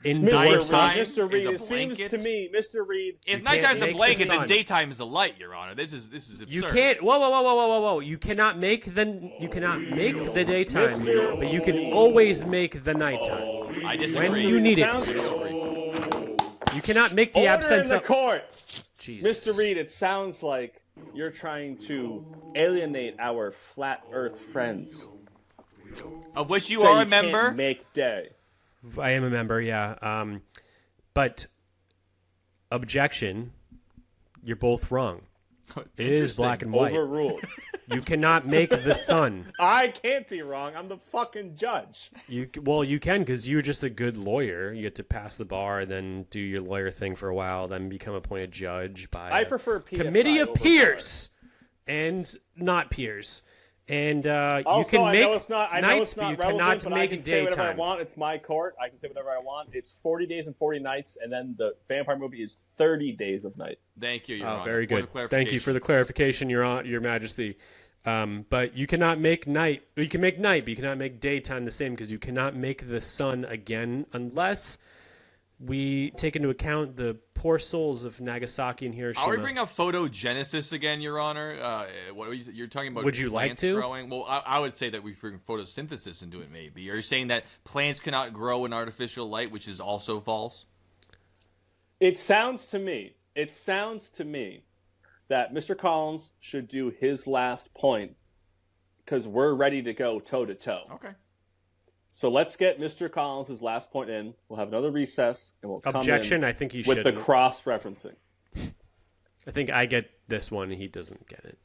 indoor Mr. stuff. Reed, Mr. Reed, is a it seems blanket. to me, Mr. Reed, if nighttime's a make the blanket, then sun. daytime is a light. Your Honor, this is absurd. You can't. Whoa! You cannot make the daytime, but you can always make the nighttime. I disagree. When you need it. Sounds- You cannot make the Order absence in the of. court. Jesus. Mr. Reed, it sounds like you're trying to alienate our flat Earth friends. Of which you Say are a can't member. Make day. I am a member, yeah. But objection, you're both wrong. It is black and white. Overruled. You cannot make the sun. I can't be wrong. I'm the fucking judge. You can, because you're just a good lawyer. You get to pass the bar, then do your lawyer thing for a while, then become appointed judge by I a prefer PSI committee of over peers and not peers. And Also, you can I make know it's not. I know nights, it's but not you relevant, cannot but I make can say whatever I daytime. want. It's my court. I can say whatever I want. It's 40 days and 40 nights, and then the vampire movie is 30 days of night. Thank you, Your Oh, Honor. very Point good. of Thank you for the clarification, Your Majesty. But you cannot make night. You can make night, but you cannot make daytime the same because you cannot make the sun again unless we take into account the poor souls of Nagasaki and Hiroshima. Are we bring up photogenesis again, Your Honor? What are you're talking about? Would you like plants to? Growing? Well, I would say that we bring photosynthesis into it. Maybe. Are you saying that plants cannot grow in artificial light, which is also false? It sounds to me that Mr. Collins should do his last point because we're ready to go toe to toe. Okay. So let's get Mr. Collins' last point in. We'll have another recess, and we'll come Objection. in I think he with should. the cross-referencing. I think I get this one and he doesn't get it.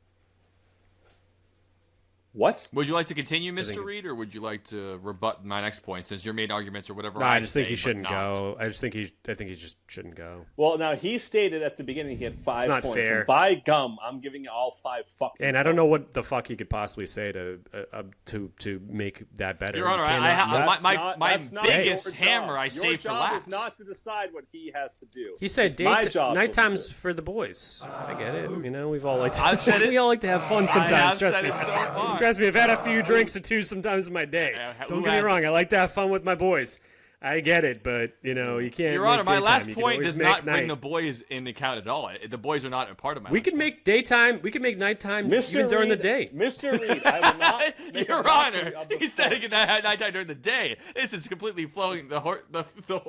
What? Would you like to continue, Mr. think- Reed, or would you like to rebut my next point since your main arguments or whatever? No, I just think say, he but shouldn't not? go. I think he just shouldn't go. Well, now he stated at the beginning he had 5 not points. fair. And by gum, I'm giving you all 5 fucking And I don't know points. what the fuck he could possibly say to make that better. Your Honor, You cannot- my That's not biggest your job. hammer I Your saved for job last. is not to decide what he has to do. He said It's my job to nighttime's do. for the boys. I get it. You know, we've all liked I've said it. we all like to have fun I sometimes. have Trust said me. it so far. Trust me, I've had a few drinks or two sometimes in my day. who Don't get me hasn't? wrong. I like to have fun with my boys. I get it, but you know, you can't. Your make Honor, my daytime. last You can point always does make not bring night. the boys in account at all. The boys are not a part of my We last can point. make daytime. We can make nighttime Mr. even during the Reed, day. Mr. Reed, I will not make a Your mockery Honor, of the he said point. it at nighttime during the day. This is completely flowing the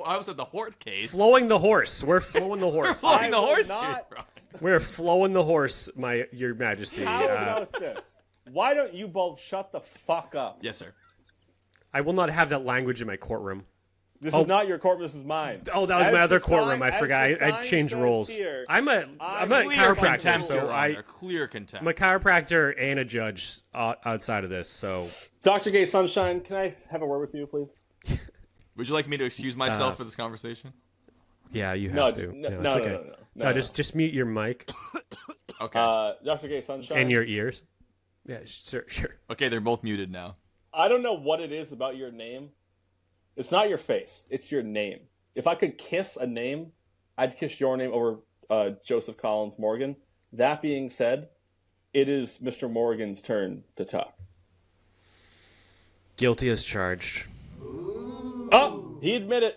I was at the Hort case. Flowing the horse. We're flowing the horse. Flowing the will horse. not- here, Your Honor. We're flowing the horse, Your Majesty. How about this? Why don't you both shut the fuck up? Yes, sir. I will not have that language in my courtroom. This is not your courtroom. This is mine. Oh, that was As my other the courtroom. sign- I forgot. as the I sign changed says roles. here, I'm a Clear chiropractor, contempt, so Your I Honor. Clear contempt. I'm a chiropractor and a judge outside of this. So Dr. Gay Sunshine, can I have a word with you, please? Would you like me to excuse myself for this conversation? yeah, you No, have to. no, it's no, okay. no. Just mute your mic Okay. Dr. Gay Sunshine. and your ears. Yeah, sure. Okay, they're both muted now. I don't know what it is about your name. It's not your face. It's your name. If I could kiss a name, I'd kiss your name over Joseph Collins Morgan. That being said, it is Mr. Morgan's turn to talk. Guilty as charged. Oh, he admitted.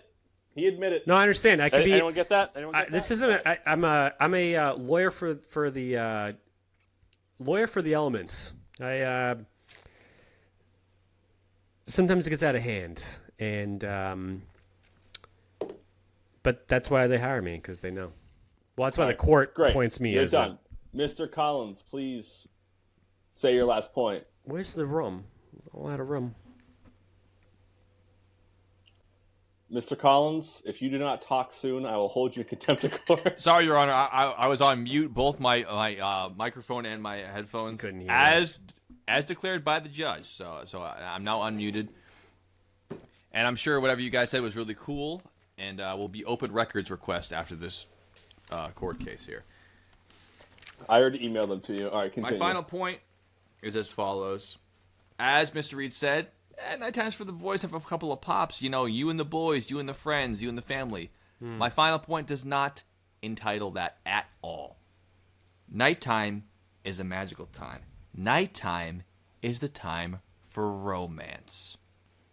He admitted. No, I understand. I could be. Anyone get that? Anyone get This that? isn't. I'm a lawyer for the lawyer for the elements. I sometimes it gets out of hand, and but that's why they hire me because they know. Well, that's why the court Great. points me You're as done. Mr. Collins, please say your last point. Where's the room? A lot of room. Mr. Collins, if you do not talk soon, I will hold you in contempt of court. Sorry, Your Honor. I was on mute, both my microphone and my headphones, Couldn't hear as declared by the judge. So I'm now unmuted, and I'm sure whatever you guys said was really cool, and will be open records request after this court case here. I already emailed them to you. All right, continue. My final point is as follows. As Mr. Reed said, night times for the boys have a couple of pops. You know, you and the boys, you and the friends, you and the family. My final point does not entitle that at all. Nighttime is a magical time. Nighttime is the time for romance.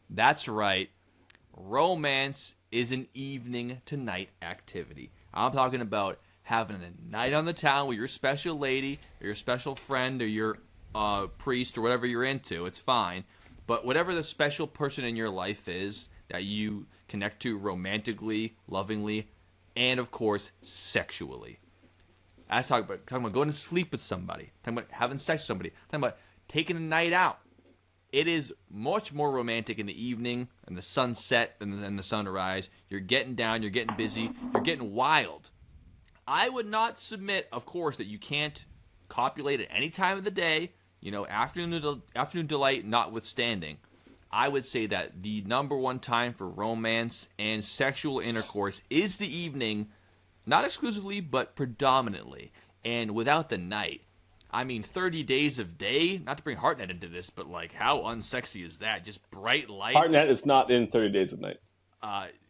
That's right. Romance is an evening to night activity. I'm talking about having a night on the town with your special lady or your special friend or your priest or whatever you're into. It's fine. But whatever the special person in your life is that you connect to romantically, lovingly, and of course, sexually. I was talking about going to sleep with somebody, talking about having sex with somebody, talking about taking a night out. It is much more romantic in the evening and the sunset and the sunrise. You're getting down, you're getting busy, you're getting wild. I would not submit, of course, that you can't copulate at any time of the day. You know, afternoon delight notwithstanding, I would say that the number one time for romance and sexual intercourse is the evening, not exclusively, but predominantly. And without the night, I mean, 30 days of day. Not to bring Hartnett into this, but like, how unsexy is that? Just bright lights. Hartnett is not in 30 Days of Night.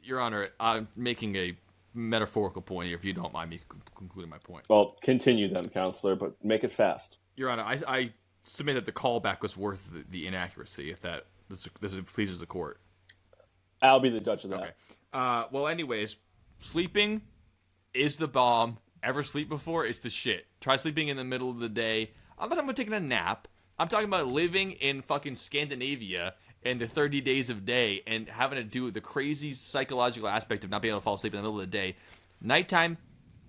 Your Honor, I'm making a metaphorical point here, if you don't mind me concluding my point. Well, continue then, Counselor, but make it fast. Your Honor, I submit that the callback was worth the inaccuracy, if this pleases the court. I'll be the judge of that. Okay. Well, anyways, sleeping is the bomb. Ever sleep before? It's the shit. Try sleeping in the middle of the day. I'm not talking about taking a nap. I'm talking about living in fucking Scandinavia and the 30 days of day and having to do the crazy psychological aspect of not being able to fall asleep in the middle of the day. Nighttime,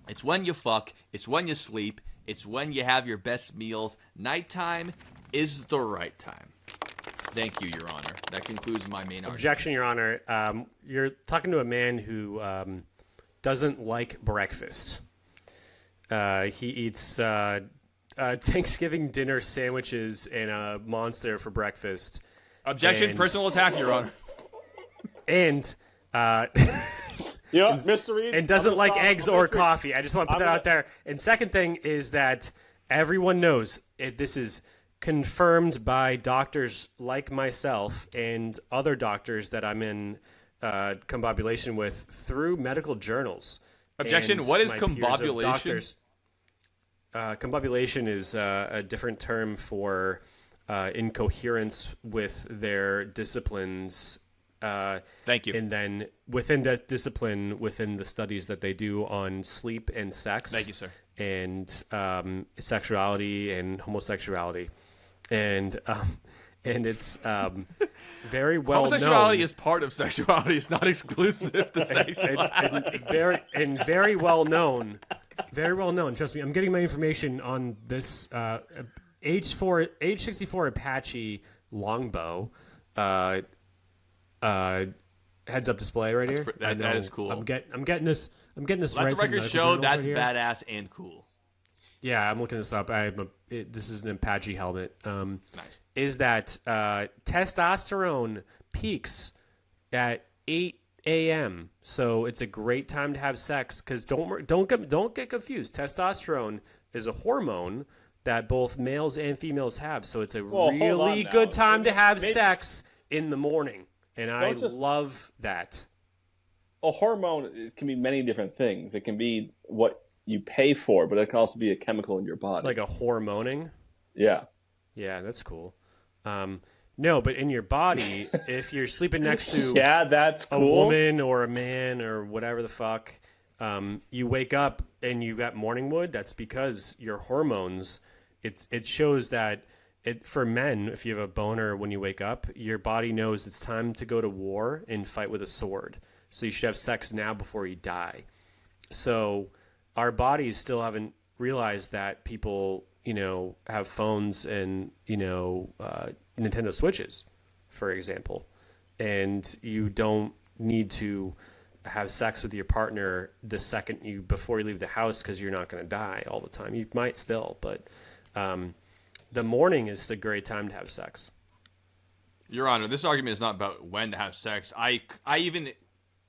it's when you fuck. It's when you sleep. It's when you have your best meals. Nighttime is the right time. Thank you, Your Honor. That concludes my main argument. Objection, Your Honor. You're talking to a man who doesn't like breakfast. He eats Thanksgiving dinner sandwiches and a Monster for breakfast. Objection, personal attack, Your Honor. And Mr. Reed, and doesn't like eggs or coffee. I just want to put that out there. And second thing is that everyone knows this is confirmed by doctors like myself and other doctors that I'm in combobulation with through medical journals. Objection, what is combobulation? Combobulation is a different term for incoherence with their disciplines. Thank you. And then within that discipline, within the studies that they do on sleep and sex. Thank you, sir. And sexuality and homosexuality. And it's very well Homosexuality known. is part of sexuality. It's not exclusive to sexuality. Very well known. Very well known. Trust me, I'm getting my information on this age 64 Apache longbow. Heads up display right here. That is cool. I'm getting this. Let the record show that's badass and cool. Yeah, I'm looking this up. This is an Apache helmet. Nice. Is that testosterone peaks at 8 a.m. So it's a great time to have sex because don't get confused. Testosterone is a hormone that both males and females have. So it's a really good time to have sex in the morning, and I love that. A hormone can be many different things. It can be what you pay for, but it can also be a chemical in your body. Like a hormoning? Yeah. Yeah, that's cool. No, but in your body, if you're sleeping next to that's cool. a woman or a man or whatever the fuck, you wake up and you got morning wood, that's because your hormones, it shows that for men, if you have a boner when you wake up, your body knows it's time to go to war and fight with a sword. So you should have sex now before you die. So our bodies still haven't realized that people, have phones and, Nintendo Switches, for example. And you don't need to have sex with your partner the second before you leave the house because you're not going to die all the time. You might still, but the morning is a great time to have sex. Your Honor, this argument is not about when to have sex. I even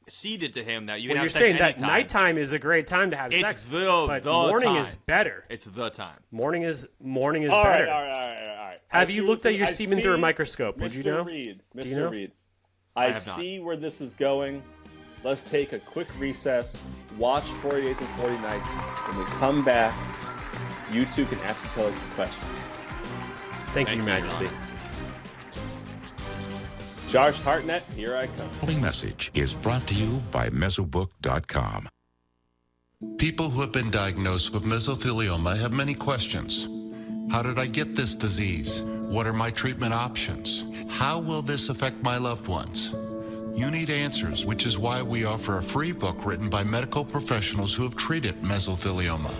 ceded to him that you can have sex anytime. You're saying that nighttime is a great time to have sex, but morning is better. It's the time. Morning is all better. All right. Have you looked at your semen through a microscope? Would you know? Mr. Reed, I see where this is going. Let's take a quick recess, watch 40 Days and 40 Nights. When we come back, you two can ask each other some questions. Thank you, Your Majesty. Josh Hartnett, here I come. The following message is brought to you by Mesobook.com. People who have been diagnosed with mesothelioma have many questions. How did I get this disease? What are my treatment options? How will this affect my loved ones? You need answers, which is why we offer a free book written by medical professionals who have treated mesothelioma.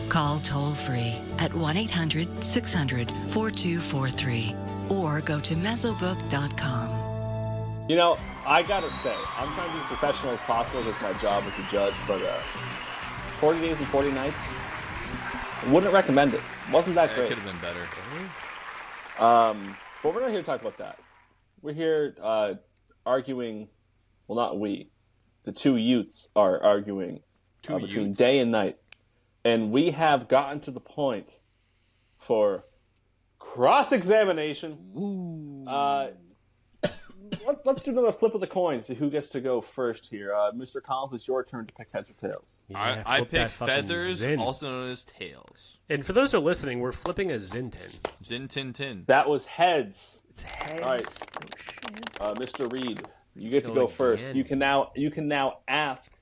Call toll-free at 1-800-600-4243 or go to mesobook.com. I gotta say, I'm trying to be as professional as possible because my job as a judge, but 40 Days and 40 Nights, wouldn't recommend it. Wasn't that great. It could have been better. But we're not here to talk about that. We're here arguing, well, not we. The two Utes are arguing between day and night. And we have gotten to the point for cross-examination. Let's do another flip of the coin. See who gets to go first here. Mr. Collins, it's your turn to pick heads or tails. Yeah, I flip that pick fucking feathers, Zin. also known as tails. And for those who are listening, we're flipping a Zintin. Zin tin tin. That was heads. It's heads. All right. Mr. Reed, you get to Go go first. again. You can now ask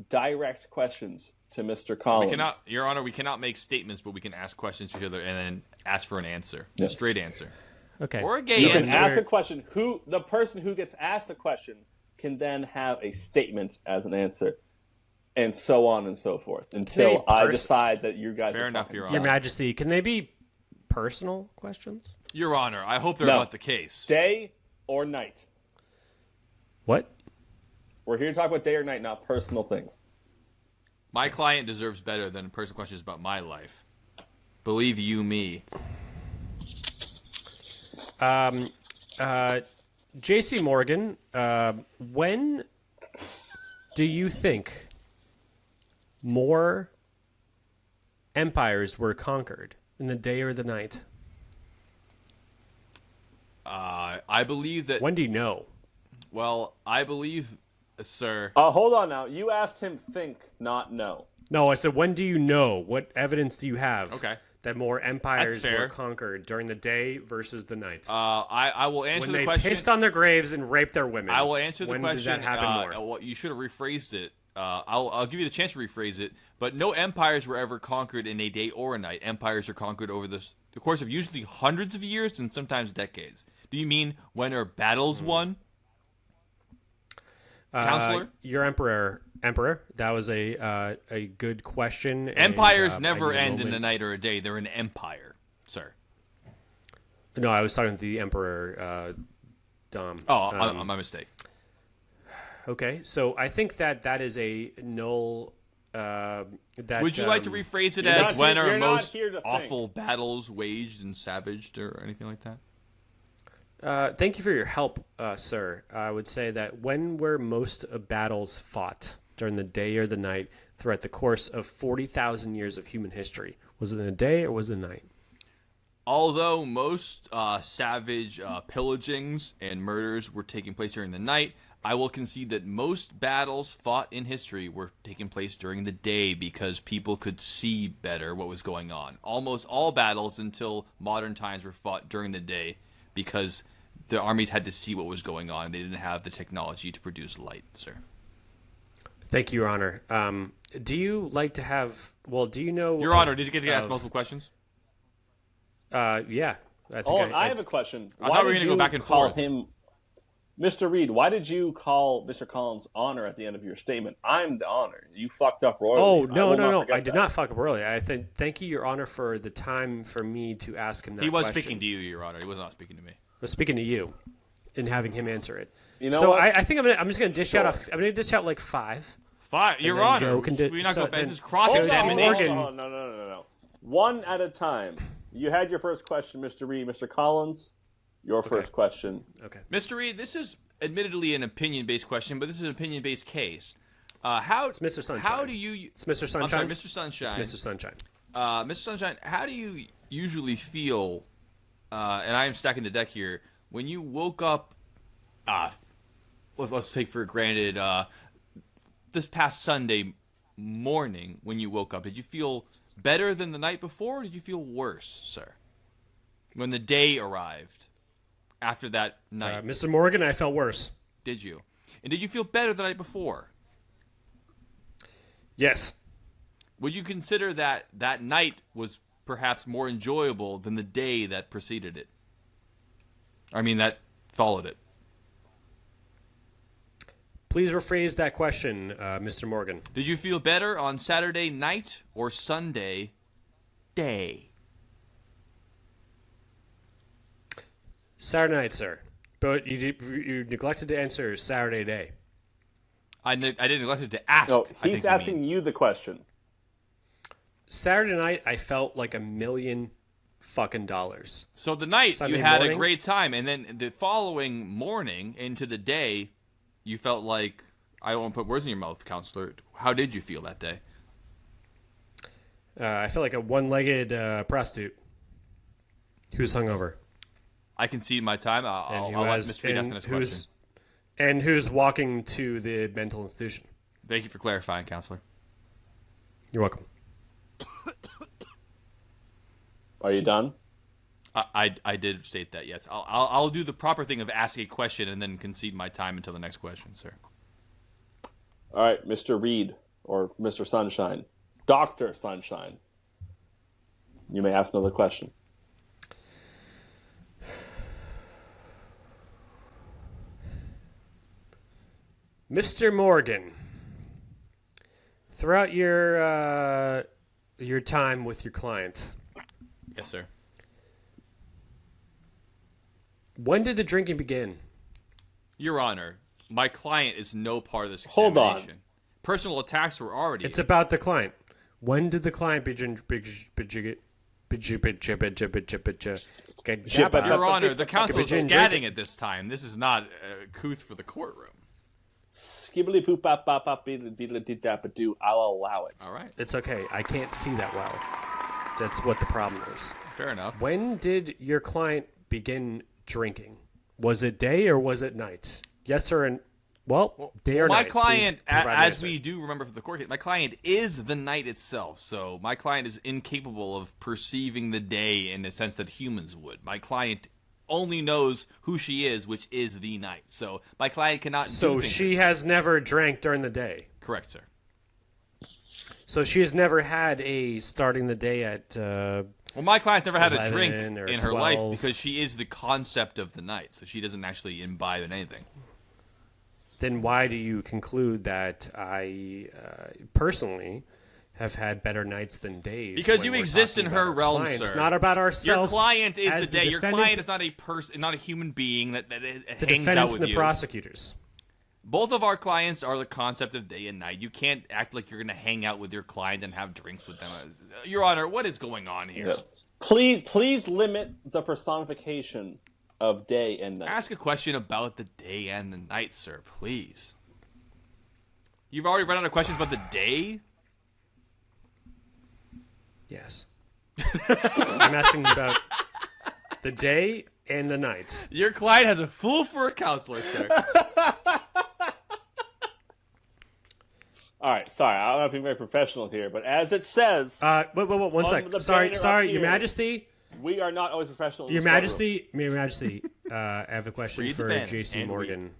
direct questions to Mr. Collins. Your Honor, we cannot make statements, but we can ask questions to each other and then ask for an answer. Yes. A straight answer. Okay. Or a gay You answer. can ask a question. The person who gets asked a question can then have a statement as an answer, and so on and so forth until I decide that you guys. Fair are enough, fucking Your done. Your Majesty, can they be personal questions? Your Honor, I hope they're No. not the case. Day or night. What? We're here to talk about day or night, not personal things. My client deserves better than personal questions about my life. Believe you me. J.C. Morgan, when do you think more empires were conquered, in the day or the night? I believe that. When do you know? Well, I believe, sir. Hold on now. You asked him think, not know. No, I said, when do you know? What evidence do you have Okay. that more empires That's fair. were conquered during the day versus the night? I will answer when the they question. pissed on their graves and raped their women. I will answer the when question. When did that happen more? Well, you should have rephrased it. I'll give you the chance to rephrase it. But no empires were ever conquered in a day or a night. Empires are conquered over the course of usually hundreds of years and sometimes decades. Do you mean when are battles won? Counselor? Your emperor. That was a good question. Empires and, never I need a end in a moment. night or a day. They're an empire, sir. No, I was talking to the emperor, Dom. Oh, my mistake. Okay, so I think that is a null. That Would you like to rephrase it you're as not when here- are you're not most here to think. awful battles waged and savaged or anything like that? Thank you for your help, sir. I would say that when were most battles fought, during the day or the night, throughout the course of 40,000 years of human history? Was it in the day or was it the night? Although most savage pillagings and murders were taking place during the night, I will concede that most battles fought in history were taking place during the day because people could see better what was going on. Almost all battles until modern times were fought during the day because the armies had to see what was going on. They didn't have the technology to produce light, sir. Thank you, Your Honor. Do you like to have? Well, do you know? Your Honor, did you get to ask multiple questions? Yeah. I have a question. I thought we were going to go back and call forth. him, Mr. Reed? Why did you call Mr. Collins honor at the end of your statement? I'm the honor. You fucked up royally. Oh I will not no! forget I did that. not fuck up early. I think. Thank you, Your Honor, for the time for me to ask him that. He was question. speaking to you, Your Honor. He was not speaking to me. I was speaking to you, and having him answer it. You know so what? I think I'm just gonna dish out. I'm gonna dish out like 5. Your then Honor. Joe can do- We not so go back. then- This is Hold on, cross-examination. Morgan. No. One at a time. You had your first question, Mr. Reed. Mr. Collins, your first question. Okay. Mr. Reed, this is admittedly an opinion-based question, but this is an opinion-based case. It's Mr. Sunshine. How do you? It's Mr. Sunshine. I'm sorry, Mr. Sunshine. It's Mr. Sunshine. Mr. Sunshine, how do you usually feel? And I am stacking the deck here. When you woke up, let's take for granted this past Sunday morning when you woke up, did you feel better than the night before, or did you feel worse, sir? When the day arrived after that night, Mr. Morgan, I felt worse. did you? And did you feel better the night before? Yes. Would you consider that that night was perhaps more enjoyable than the day that preceded it? I mean, that followed it. Please rephrase that question, Mr. Morgan. Did you feel better on Saturday night or Sunday day? Saturday night, sir. But you neglected to answer Saturday day. I didn't neglect to ask. No, I he's think you asking mean. you the question. Saturday night, I felt like $1 million fucking dollars. So the night Sunday you had morning? a great time, and then the following morning into the day, you felt like, I don't want to put words in your mouth, counselor. How did you feel that day? I felt like a one-legged prostitute. Who's hungover? I concede my time. I'll let Mr. Reed ask the next question. And who's walking to the mental institution? Thank you for clarifying, Counselor. You're welcome. Are you done? I did state that, yes. I'll do the proper thing of asking a question and then concede my time until the next question, sir. All right, Mr. Reed, or Mr. Sunshine. Dr. Sunshine. You may ask another question. Mr. Morgan, throughout your time with your client, Yes, sir. when did the drinking begin? Your Honor, my client is no part of this Hold on. examination. Personal attacks were already... It's about the client. When did the client begin? Your Honor, the counsel is scatting at this time. This is not couth for the courtroom. Skibbly poop bop bop bop beedle-dee-dap-a-doo. I'll allow it. All right. It's okay. I can't see that well. That's what the problem is. Fair enough. When did your client begin drinking? Was it day or was it night? Yes or day or night. My client, Please provide an as answer. we do remember from the court case, my client is the night itself. So my client is incapable of perceiving the day in the sense that humans would. My client only knows who she is, which is the night. So my client cannot do So things. she has never drank during the day. Correct, sir. So she has never had a starting the day at. Well, my client's never had a 11 drink or in her life 12. because she is the concept of the night. So she doesn't actually imbibe in anything. Then why do you conclude that I personally have had better nights than days? Because when you we're exist talking in about her our realm, clients, sir. Not about Your ourselves. client is as the day. Your defendants- client is not a person, not a human being that the hangs out defendants with and the you. prosecutors. Both of our clients are the concept of day and night. You can't act like you're going to hang out with your client and have drinks with them. Your Honor, what is going on here? Yes. Please limit the personification of day and night. Ask a question about the day and the night, sir, please. You've already run out of questions about the day? Yes. I'm asking about the day and the night. Your client has a fool for a counselor, sir. All right, sorry, I'm not being very professional here, but as it says, Wait, one On sec. the Sorry, banner sorry, up Your here. Majesty. we are not always professional. in Your this courtroom. Majesty. I have a question Read the for banner J.C. and Morgan.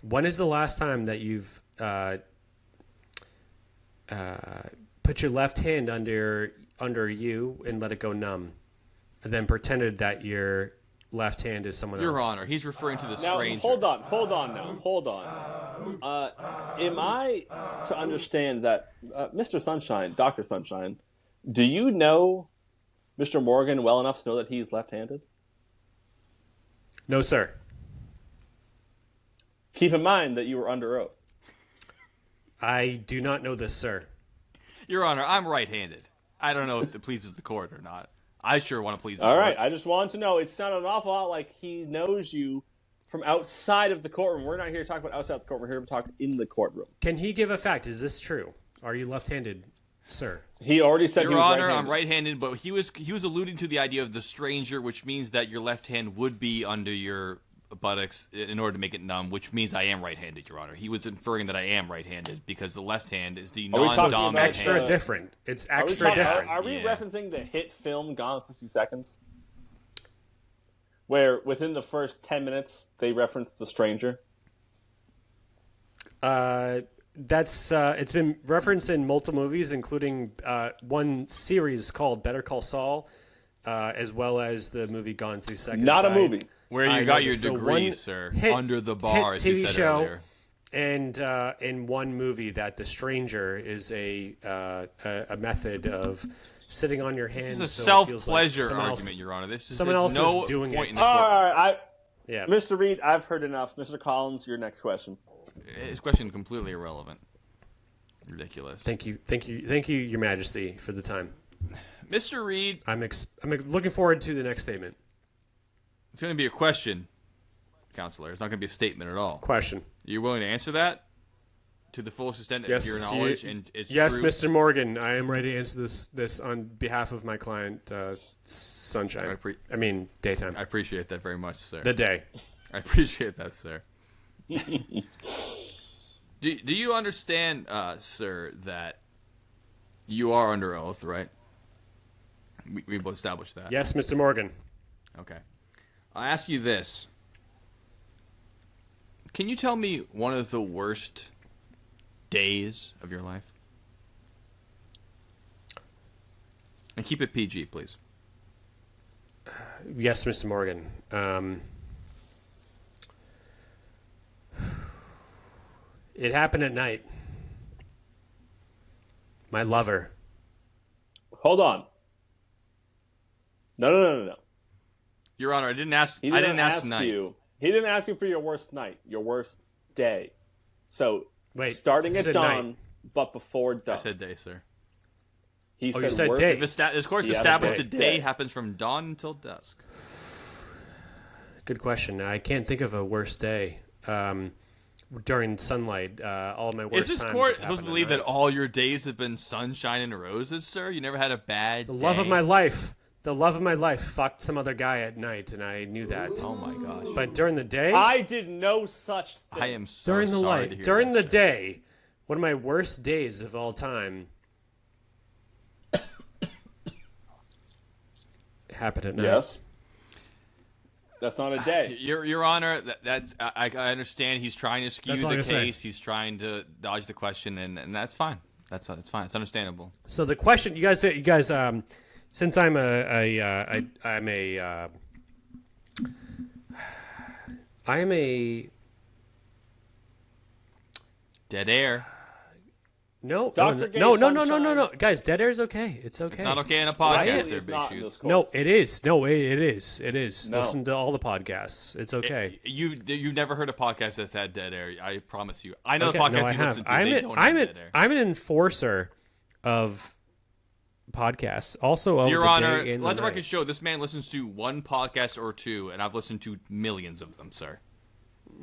When is the last time that you've put your left hand under you and let it go numb, and then pretended that your left hand is someone Your else? Honor, he's referring to the Now, stranger. hold on now, hold on. Am I to understand that, Mr. Sunshine, Dr. Sunshine, do you know Mr. Morgan well enough to know that he's left-handed? No, sir. Keep in mind that you were under oath. I do not know this, sir. Your Honor, I'm right-handed. I don't know if it pleases the court or not. I sure want to please the All court. right, I just wanted to know. It sounded an awful lot like he knows you from outside of the courtroom. We're not here to talk about outside the courtroom. We're here to talk in the courtroom. Can he give a fact? Is this true? Are you left-handed, sir? He already said he Your was Honor, right-handed. I'm right-handed, but he was alluding to the idea of the stranger, which means that your left hand would be under your buttocks in order to make it numb, which means I am right-handed, Your Honor. He was inferring that I am right-handed because the left hand is the Are we talking non-dominant about Extra hand. different. It's Are we extra talking- different. Are we Yeah. referencing the hit film Gone in 60 Seconds? Where within the first 10 minutes they reference the stranger? That's it's been referenced in multiple movies, including one series called Better Call Saul, as well as the movie Gone in 60 Seconds. Not a movie. Where I you know got your this. So degree, one sir. hit- Under the bar, hit as you TV said show, earlier. And in one movie, that the stranger is a method of sitting on your hands. This is a so it feels like self-pleasure someone argument, else- Your Honor. This is someone there's else is no doing point it. in the All court. right, Yeah. Mr. Reed, I've heard enough. Mr. Collins, your next question. His question completely irrelevant. Ridiculous. Thank you, Your Majesty, for the time. Mr. Reed, I'm looking forward to the next statement. it's going to be a question, Counselor. It's not going to be a statement at all. Question. Are you willing to answer that? to the fullest extent of Yes, your knowledge, and it's yes, true? Mr. Morgan, I am ready to answer this on behalf of my client, Sunshine. I mean, daytime. I appreciate that very much, sir. The day. I appreciate that, sir. Do you understand, sir, that you are under oath, right? We both established that. Yes, Mr. Morgan. Okay. I'll ask you this. Can you tell me one of the worst days of your life? And keep it PG, please. Yes, Mr. Morgan. It happened at night. My lover. Hold on. No. Your Honor, I didn't ask. He I didn't ask tonight. you. He didn't ask you for your worst night, your worst day. So Wait, starting he at said dawn, night. but before I dusk. said day, sir. He Oh, you said worst. day. This course Yeah, established day. the day Day. happens from dawn until dusk. Good question. I can't think of a worse day. During sunlight, all of my worst Is this times court have supposed happened to at believe that night. all your days have been sunshine and roses, sir? You never had a bad The love day? of my life. The love of my life fucked some other guy at night, and I knew that. Oh my gosh. But during the day, I did no such thing. I am so during the sorry light, to hear during that, the sir. day, one of my worst days of all time happened at night. Yes. That's not a day. Your Honor, that's I understand he's trying to skew That's all the I'm gonna say. case. He's trying to dodge the question, and that's fine. That's fine. It's understandable. So the question, you guys, since I'm a Dead air. no, Dr. Gay no, Sunshine. guys, dead air's okay. It's okay. It's not okay in a Right? podcast, there, It's Big not in Shoots. this No, course. it is. No, it is. It is. No. Listen to all the podcasts. It's okay. You've never heard a podcast that's had dead air. I promise you. I know Okay, the podcasts no, I you have. listen to. They don't have dead air. I'm an enforcer of podcasts. Also, of Your the Honor, day and let the night. record show this man listens to one podcast or two, and I've listened to millions of them, sir.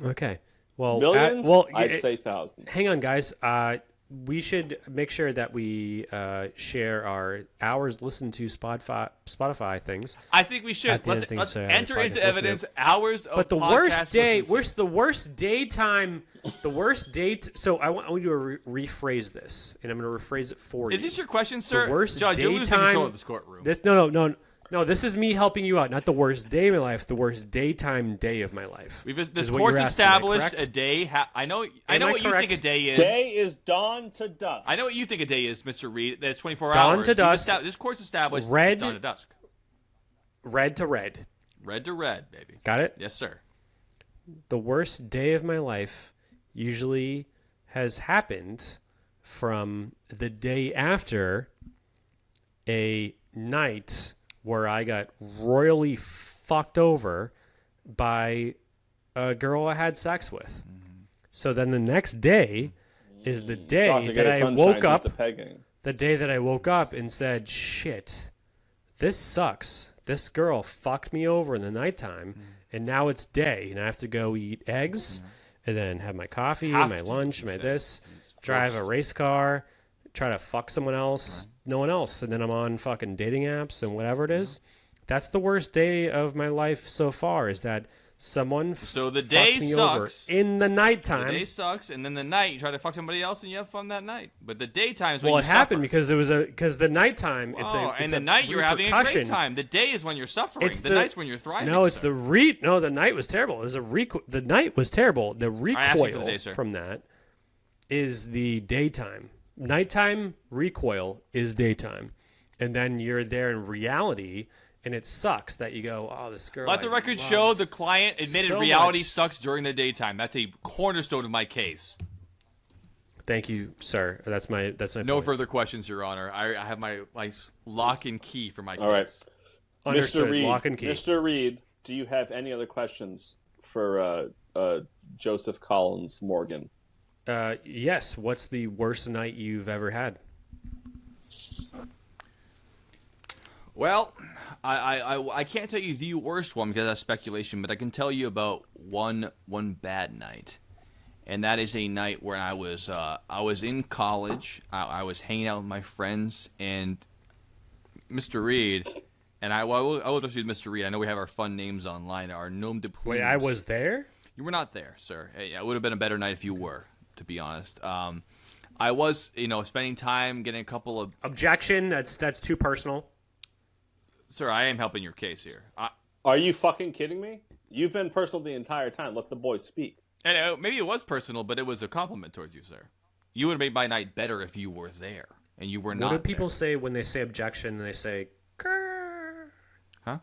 Okay. Well, Millions? well, I'd say thousands. hang on, guys. We should make sure that we share our hours listened to Spotify things. I think we should. At the end of Let's things, enter podcast into listening. evidence hours of But the podcast worst day, listened to. the worst daytime, the worst date. So I want you to rephrase this, and I'm going to rephrase it for you. Is this your question, sir? The worst Judge, you're losing daytime. control of this courtroom. No. This is me helping you out. Not the worst day of my life. The worst daytime day of my life. This is what court's you're asking. Am I established correct? a day. I know Am I what you correct? think a day is. Day is dawn to dusk. I know what you think a day is, Mr. Reed. That's 24 Dawn hours. to dusk. This court's established. Red. It's dawn to dusk. Red to red. Red to red, baby. Got it? Yes, sir. The worst day of my life usually has happened from the day after a night where I got royally fucked over by a girl I had sex with. So then the next day is the day Dr. that Gay I Sunshine's woke into up. pegging. The day that I woke up and said, "Shit, this sucks. This girl fucked me over in the nighttime, and now it's day, and I have to go eat eggs, and then have my coffee, Have my to, lunch, he my said. this, drive a race car, try to fuck someone else, no one else, and then I'm on fucking dating apps and whatever it is. That's the worst day of my life so far. Is that someone So the fucked day me over sucks. in the The nighttime? day sucks, and then the night you try to fuck somebody else and you have fun that night. But the daytime is when Well, you it happened suffer. because the nighttime. It's Oh, it's and the a night you're having a great repercussion. time. The day is when you're suffering. It's The night's when you're thriving. No, it's sir. the night was terrible. It was the night was terrible. The asked you for the recoil day, sir. from that is the daytime. Nighttime recoil is daytime, and then you're there in reality, and it sucks that you go, "Oh, this girl." Let the I record loved show the client admitted so reality much." sucks during the daytime. That's a cornerstone of my case. Thank you, sir. That's my No point. further questions, Your Honor. I have my lock and key for my case. All right. Understood. Mr. Reed, Lock and key. Mr. Reed, do you have any other questions for Joseph Collins Morgan? Yes. What's the worst night you've ever had? Well, I can't tell you the worst one because that's speculation, but I can tell you about one bad night. and that is a night where I was in college. I was hanging out with my friends, and Mr. Reed, and I will just use Mr. Reed. I know we have our fun names online. Our nom de plume. Wait, I was there? You were not there, sir. It would have been a better night if you were, to be honest. I was, spending time getting a couple of... Objection. That's too personal. Sir, I am helping your case here. Are you fucking kidding me? You've been personal the entire time. Let the boy speak. And maybe it was personal, but it was a compliment towards you, sir. You would have made my night better if you were there, and you were not. What do people say when they say objection? They say grr. Huh?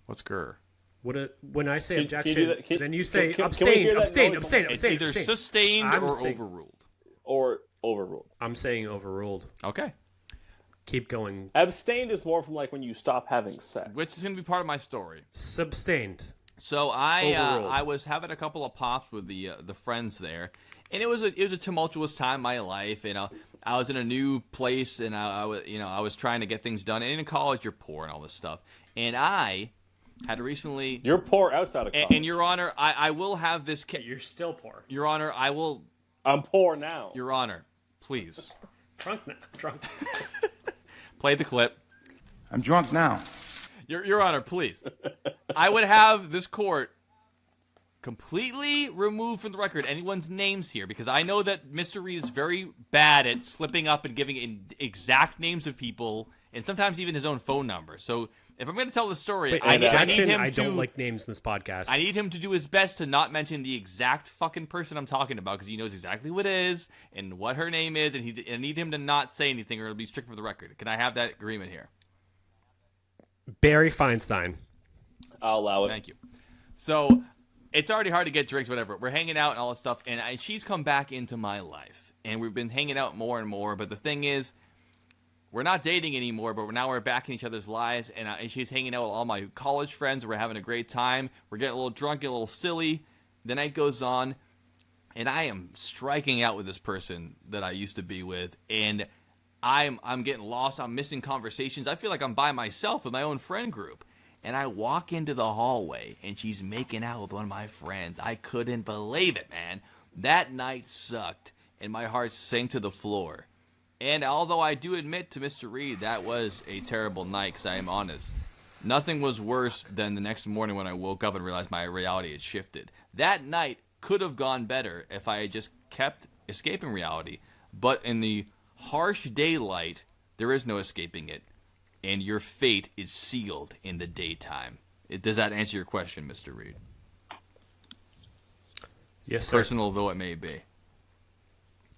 What's grr? When I say objection, then you say can abstain. It's either sustained or overruled. Or overruled. I'm saying overruled. Okay. Keep going. Abstained is more from like when you stop having sex. Which is going to be part of my story. Substained. So I was having a couple of pops with the friends there, and it was a tumultuous time in my life. I was in a new place, and I was trying to get things done. And in college, you're poor and all this stuff. And I had recently... You're poor outside of college. And Your Honor, I will have this... You're still poor. Your Honor, I will... I'm poor now. Your Honor, please. Drunk now. Drunk. Play the clip. I'm drunk now. Your Honor, please. I would have this court completely remove from the record anyone's names here, because I know that Mr. Reed is very bad at slipping up and giving exact names of people, and sometimes even his own phone number. So if I'm going to tell the story, I need him I don't like names in this podcast. I need him to do his best to not mention the exact fucking person I'm talking about, because he knows exactly what it is and what her name is, and I need him to not say anything or it'll be strict for the record. Can I have that agreement here? Barry Feinstein. I'll allow it. Thank you. So it's already hard to get drinks, whatever. We're hanging out and all this stuff, and she's come back into my life, and we've been hanging out more and more. But the thing is, we're not dating anymore, but now we're back in each other's lives, and she's hanging out with all my college friends. We're having a great time. We're getting a little drunk, getting a little silly. The night goes on, and I am striking out with this person that I used to be with, and I'm getting lost. I'm missing conversations. I feel like I'm by myself with my own friend group. And I walk into the hallway, and she's making out with one of my friends. I couldn't believe it, man. That night sucked, and my heart sank to the floor. And although I do admit to Mr. Reed that was a terrible night, because I am honest, nothing was worse than the next morning when I woke up and realized my reality had shifted. That night could have gone better if I had just kept escaping reality. But in the harsh daylight, there is no escaping it. And your fate is sealed in the daytime. Does that answer your question, Mr. Reed? Yes, sir. Personal though it may be.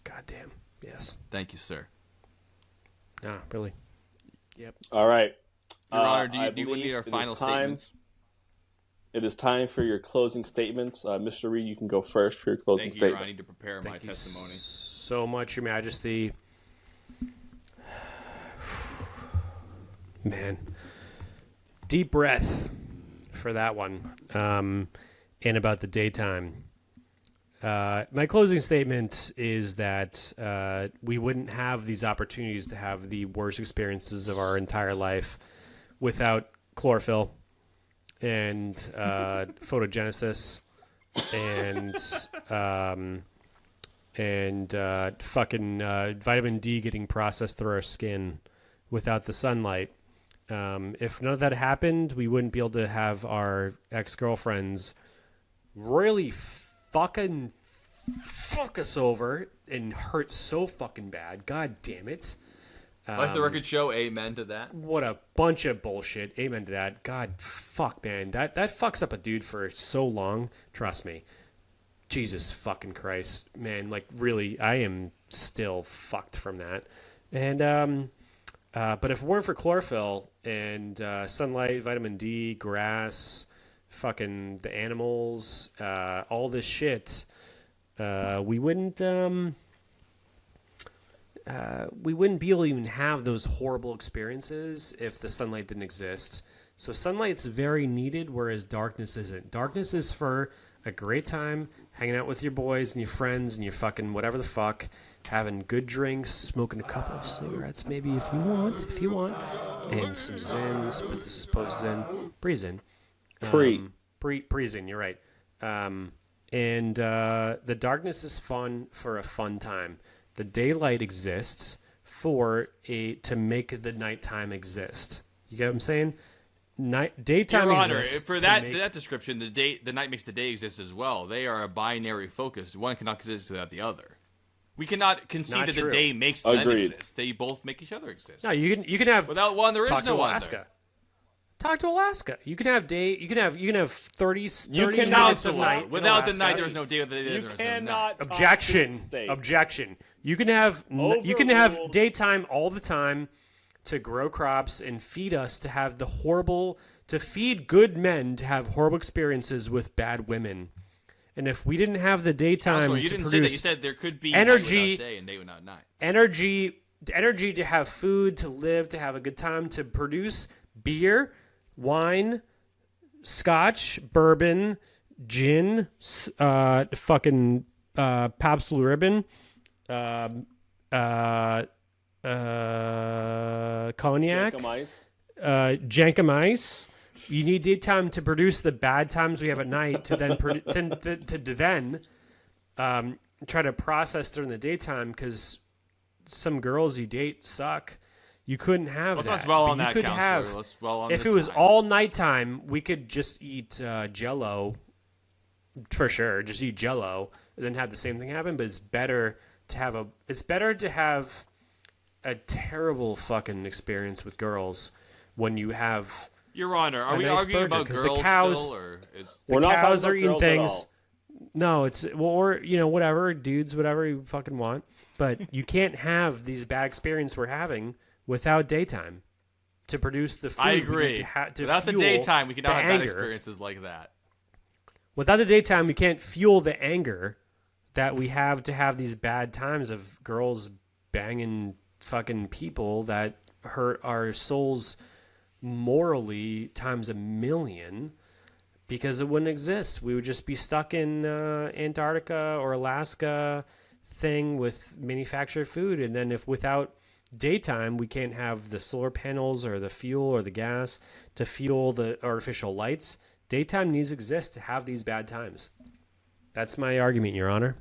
Goddamn. Yes. Thank you, sir. Nah, really. Yep. All right. Your Honor, do you believe need our it is final time- statements? It is time for your closing statements. Mr. Reed, you can go first for your closing Thank you, Your Honor. I statement. need to prepare my testimony. So much, Your Majesty. Man. Deep breath for that one. And about the daytime. My closing statement is that we wouldn't have these opportunities to have the worst experiences of our entire life without chlorophyll and photogenesis and fucking vitamin D getting processed through our skin without the sunlight. If none of that happened, we wouldn't be able to have our ex-girlfriends really fucking fuck us over and hurt so fucking bad. God damn it. Let the record show, amen to that. What a bunch of bullshit. Amen to that. God, fuck, man. That fucks up a dude for so long. Trust me. Jesus fucking Christ. Man, like, really, I am still fucked from that. And, but if it weren't for chlorophyll and sunlight, vitamin D, grass, fucking the animals, all this shit, we wouldn't be able to even have those horrible experiences if the sunlight didn't exist. So sunlight's very needed, whereas darkness isn't. Darkness is for a great time, hanging out with your boys and your friends and your fucking whatever the fuck, having good drinks, smoking a couple of cigarettes maybe if you want, and some Zins, but this is post-Zen, pre-Zen. Pre-Zen, you're right. And the darkness is fun for a fun time. The daylight exists to make the nighttime exist. You get what I'm saying? Daytime Your Honor, exists for that description, the night makes the day exist as well. They are a binary focus. One cannot exist without the other. We cannot concede Not that true. the day makes the night exist. They both make each other exist. No, you can have without one. There is talk no to other. Alaska. Talk to Alaska. You can have day. You can have 30 You minutes cannot of night. Without the in night, Alaska. there is no day. Without the day, You there is no cannot night. Objection. You can have Overruled. daytime all the time to grow crops and feed us to feed good men to have horrible experiences with bad women. And if we didn't have the daytime Counselor, to you didn't produce say that. You said there could be energy, night without day and day without night. energy to have food, to live, to have a good time, to produce beer, wine, scotch, bourbon, gin, fucking Pabst Blue Ribbon, cognac, Jankum Ice. You need daytime to produce the bad times we have at night to then try to process during the daytime, because some girls you date suck. You couldn't have that. Let's dwell on But you that, could Counselor. Let's dwell on if the it was time. all nighttime, we could just eat Jell-O for sure. Just eat Jell-O and then have the same thing happen. But it's better to have a terrible fucking experience with girls when you have. Your Honor, are a we nice arguing burger, about 'cause girls the cows, still, or is the We're not talking cows about are eating girls at things. all. No, it's or whatever dudes, whatever you fucking want. But you can't have these bad experiences we're having without daytime to produce the food. I we agree. need to Without the fuel daytime, we cannot the have bad anger. experiences like that. Without the daytime, we can't fuel the anger that we have to have these bad times of girls banging fucking people that hurt our souls morally times a million, because it wouldn't exist. We would just be stuck in Antarctica or Alaska thing with manufactured food. And then if without daytime, we can't have the solar panels or the fuel or the gas to fuel the artificial lights. Daytime needs to exist to have these bad times. That's my argument, Your Honor.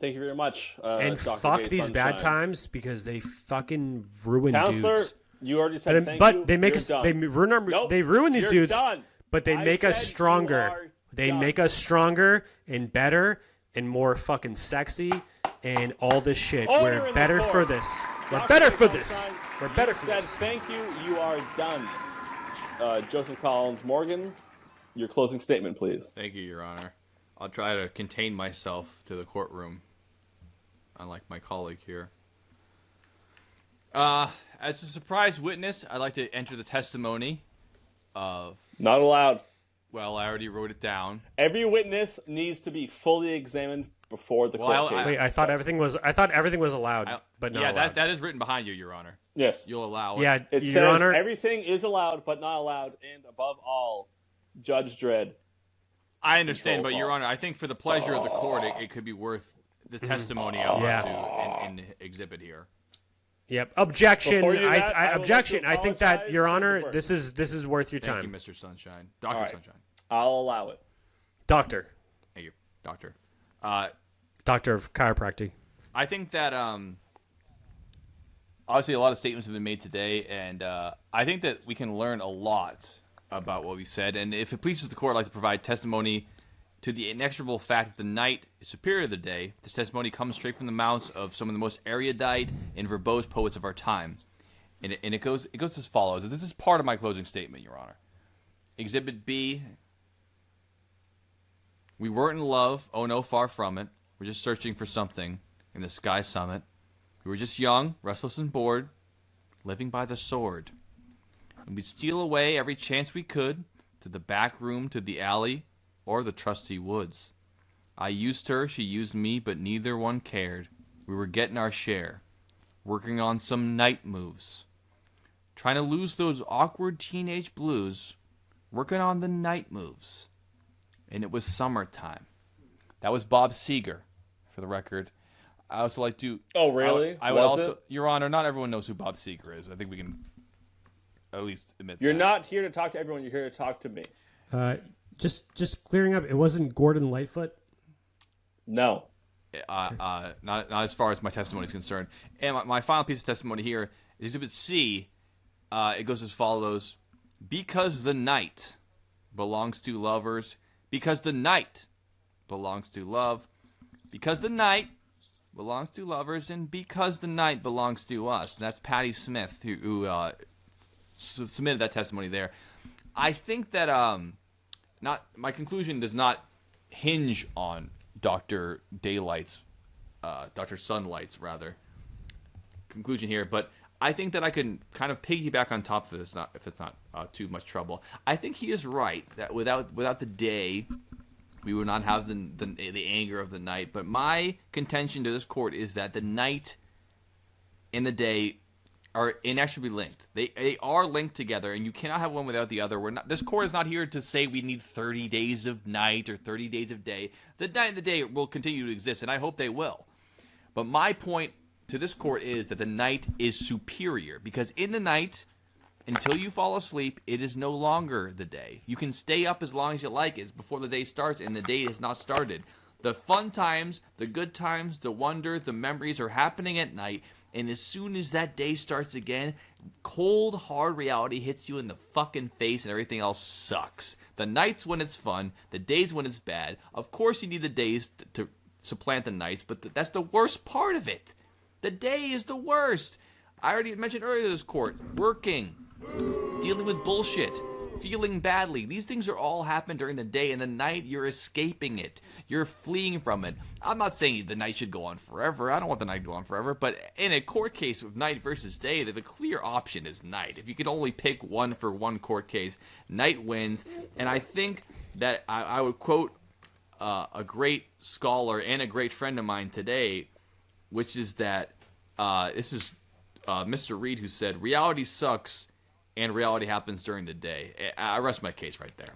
Thank you very much. And Dr. fuck Gay these bad Sunshine. times, because they fucking ruin Counselor, dudes. you already said thank but you. they make You're us done. they ruin our, Nope, they ruin these you're dudes. done. But they I make us said you stronger. are They done. make us stronger and better and more fucking sexy and all this shit. Order in We're the better court. for this. We're Dr. better Gay for this. Sunshine, We're better you for said this. thank you. You are done. Joseph Collins Morgan, your closing statement, please. Thank you, Your Honor. I'll try to contain myself to the courtroom, unlike my colleague here. As a surprise witness, I'd like to enter the testimony of... Not allowed. Well, I already wrote it down. Every witness needs to be fully examined before the court case. Wait, I thought everything was allowed, but not yeah, allowed. that is written behind you, Your Honor. Yes. You'll allow it. Yeah, It Your says Honor. everything is allowed, but not allowed, and above all, Judge Dredd. I understand, but Control Your thought. Honor, I think for the pleasure of the court, it could be worth the testimony I want to and exhibit here. Yep. Objection. Before you do that, I would Objection. like to I think that, apologize Your for the Honor, word. this is worth your Thank time. you, Mr. Sunshine. Dr. All right. Sunshine. I'll allow it. Doctor. Thank you, Doctor. Doctor of chiropractic. I think that obviously a lot of statements have been made today, and I think that we can learn a lot about what we said. And if it pleases the court, I'd like to provide testimony to the inexorable fact that the night is superior to the day. This testimony comes straight from the mouths of some of the most erudite and verbose poets of our time. And it goes as follows. This is part of my closing statement, Your Honor. Exhibit B. We weren't in love. Oh, no, far from it. We're just searching for something in the sky summit. We were just young, restless and bored, living by the sword. And we'd steal away every chance we could to the back room, to the alley, or the trusty woods. I used her, she used me, but neither one cared. We were getting our share, working on some night moves, trying to lose those awkward teenage blues, working on the night moves. And it was summertime. That was Bob Seger, for the record. I also like to... Oh, really? I would Was also... it? Your Honor, not everyone knows who Bob Seger is. I think we can at least admit You're that. not here to talk to everyone. You're here to talk to me. Just clearing up, it wasn't Gordon Lightfoot? No. Not as far as my testimony is concerned. And my final piece of testimony here is Exhibit C. It goes as follows. Because the night belongs to lovers, because the night belongs to love, because the night belongs to lovers, and because the night belongs to us. And that's Patty Smith who submitted that testimony there. I think that my conclusion does not hinge on Dr. Sunlight's conclusion here, but I think that I can kind of piggyback on top of this, if it's not too much trouble. I think he is right that without the day, we would not have the anger of the night. But my contention to this court is that the night and the day are inextricably linked. They are linked together, and you cannot have one without the other. This court is not here to say we need 30 days of night or 30 days of day. The night and the day will continue to exist, and I hope they will. But my point to this court is that the night is superior, because in the night, until you fall asleep, it is no longer the day. You can stay up as long as you like before the day starts, and the day has not started. The fun times, the good times, the wonder, the memories are happening at night, and as soon as that day starts again, cold, hard reality hits you in the fucking face and everything else sucks. The night's when it's fun, the day's when it's bad. Of course you need the days to supplant the nights, but that's the worst part of it. The day is the worst. I already mentioned earlier this court, working, dealing with bullshit, feeling badly. These things are all happen during the day, and the night you're escaping it. You're fleeing from it. I'm not saying the night should go on forever. I don't want the night to go on forever, but in a court case with night versus day, the clear option is night. If you could only pick one for one court case, night wins. And I think that I would quote a great scholar and a great friend of mine today, which is that this is Mr. Reed, who said, reality sucks and reality happens during the day. I rest my case right there.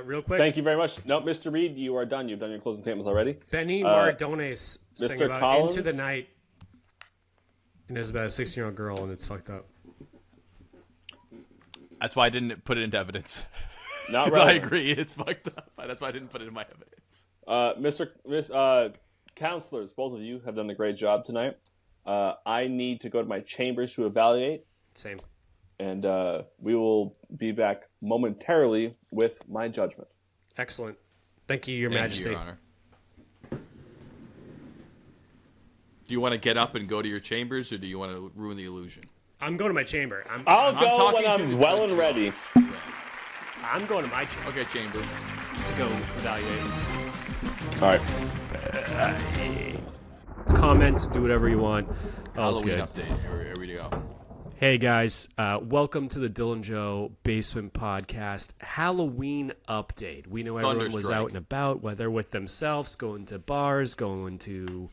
Real quick. Thank you very much. No, Mr. Reed, you are done. You've done your closing statements already. Benny Mardones sang Mr. about Collins? Into the Night. And it's about a 16-year-old girl, and it's fucked up. That's why I didn't put it into evidence. Not I relevant. agree. It's fucked up. That's why I didn't put it in my evidence. Counselors, both of you have done a great job tonight. I need to go to my chambers to evaluate. Same. And we will be back momentarily with my judgment. Excellent. Thank you, Your Thank Majesty. you, Your Honor. Do you want to get up and go to your chambers, or do you want to ruin the illusion? I'm going to my chamber. I'll I'm go talking when to I'm the well judge. and ready. I'm going to my chamber Okay, chamber. to go evaluate. All right. Comment, do whatever you want. All's Halloween good. update. Here we go. Hey guys, welcome to the Dylan Joe Basement Podcast Halloween update. We know everyone was out and about, whether with themselves, going to bars, going to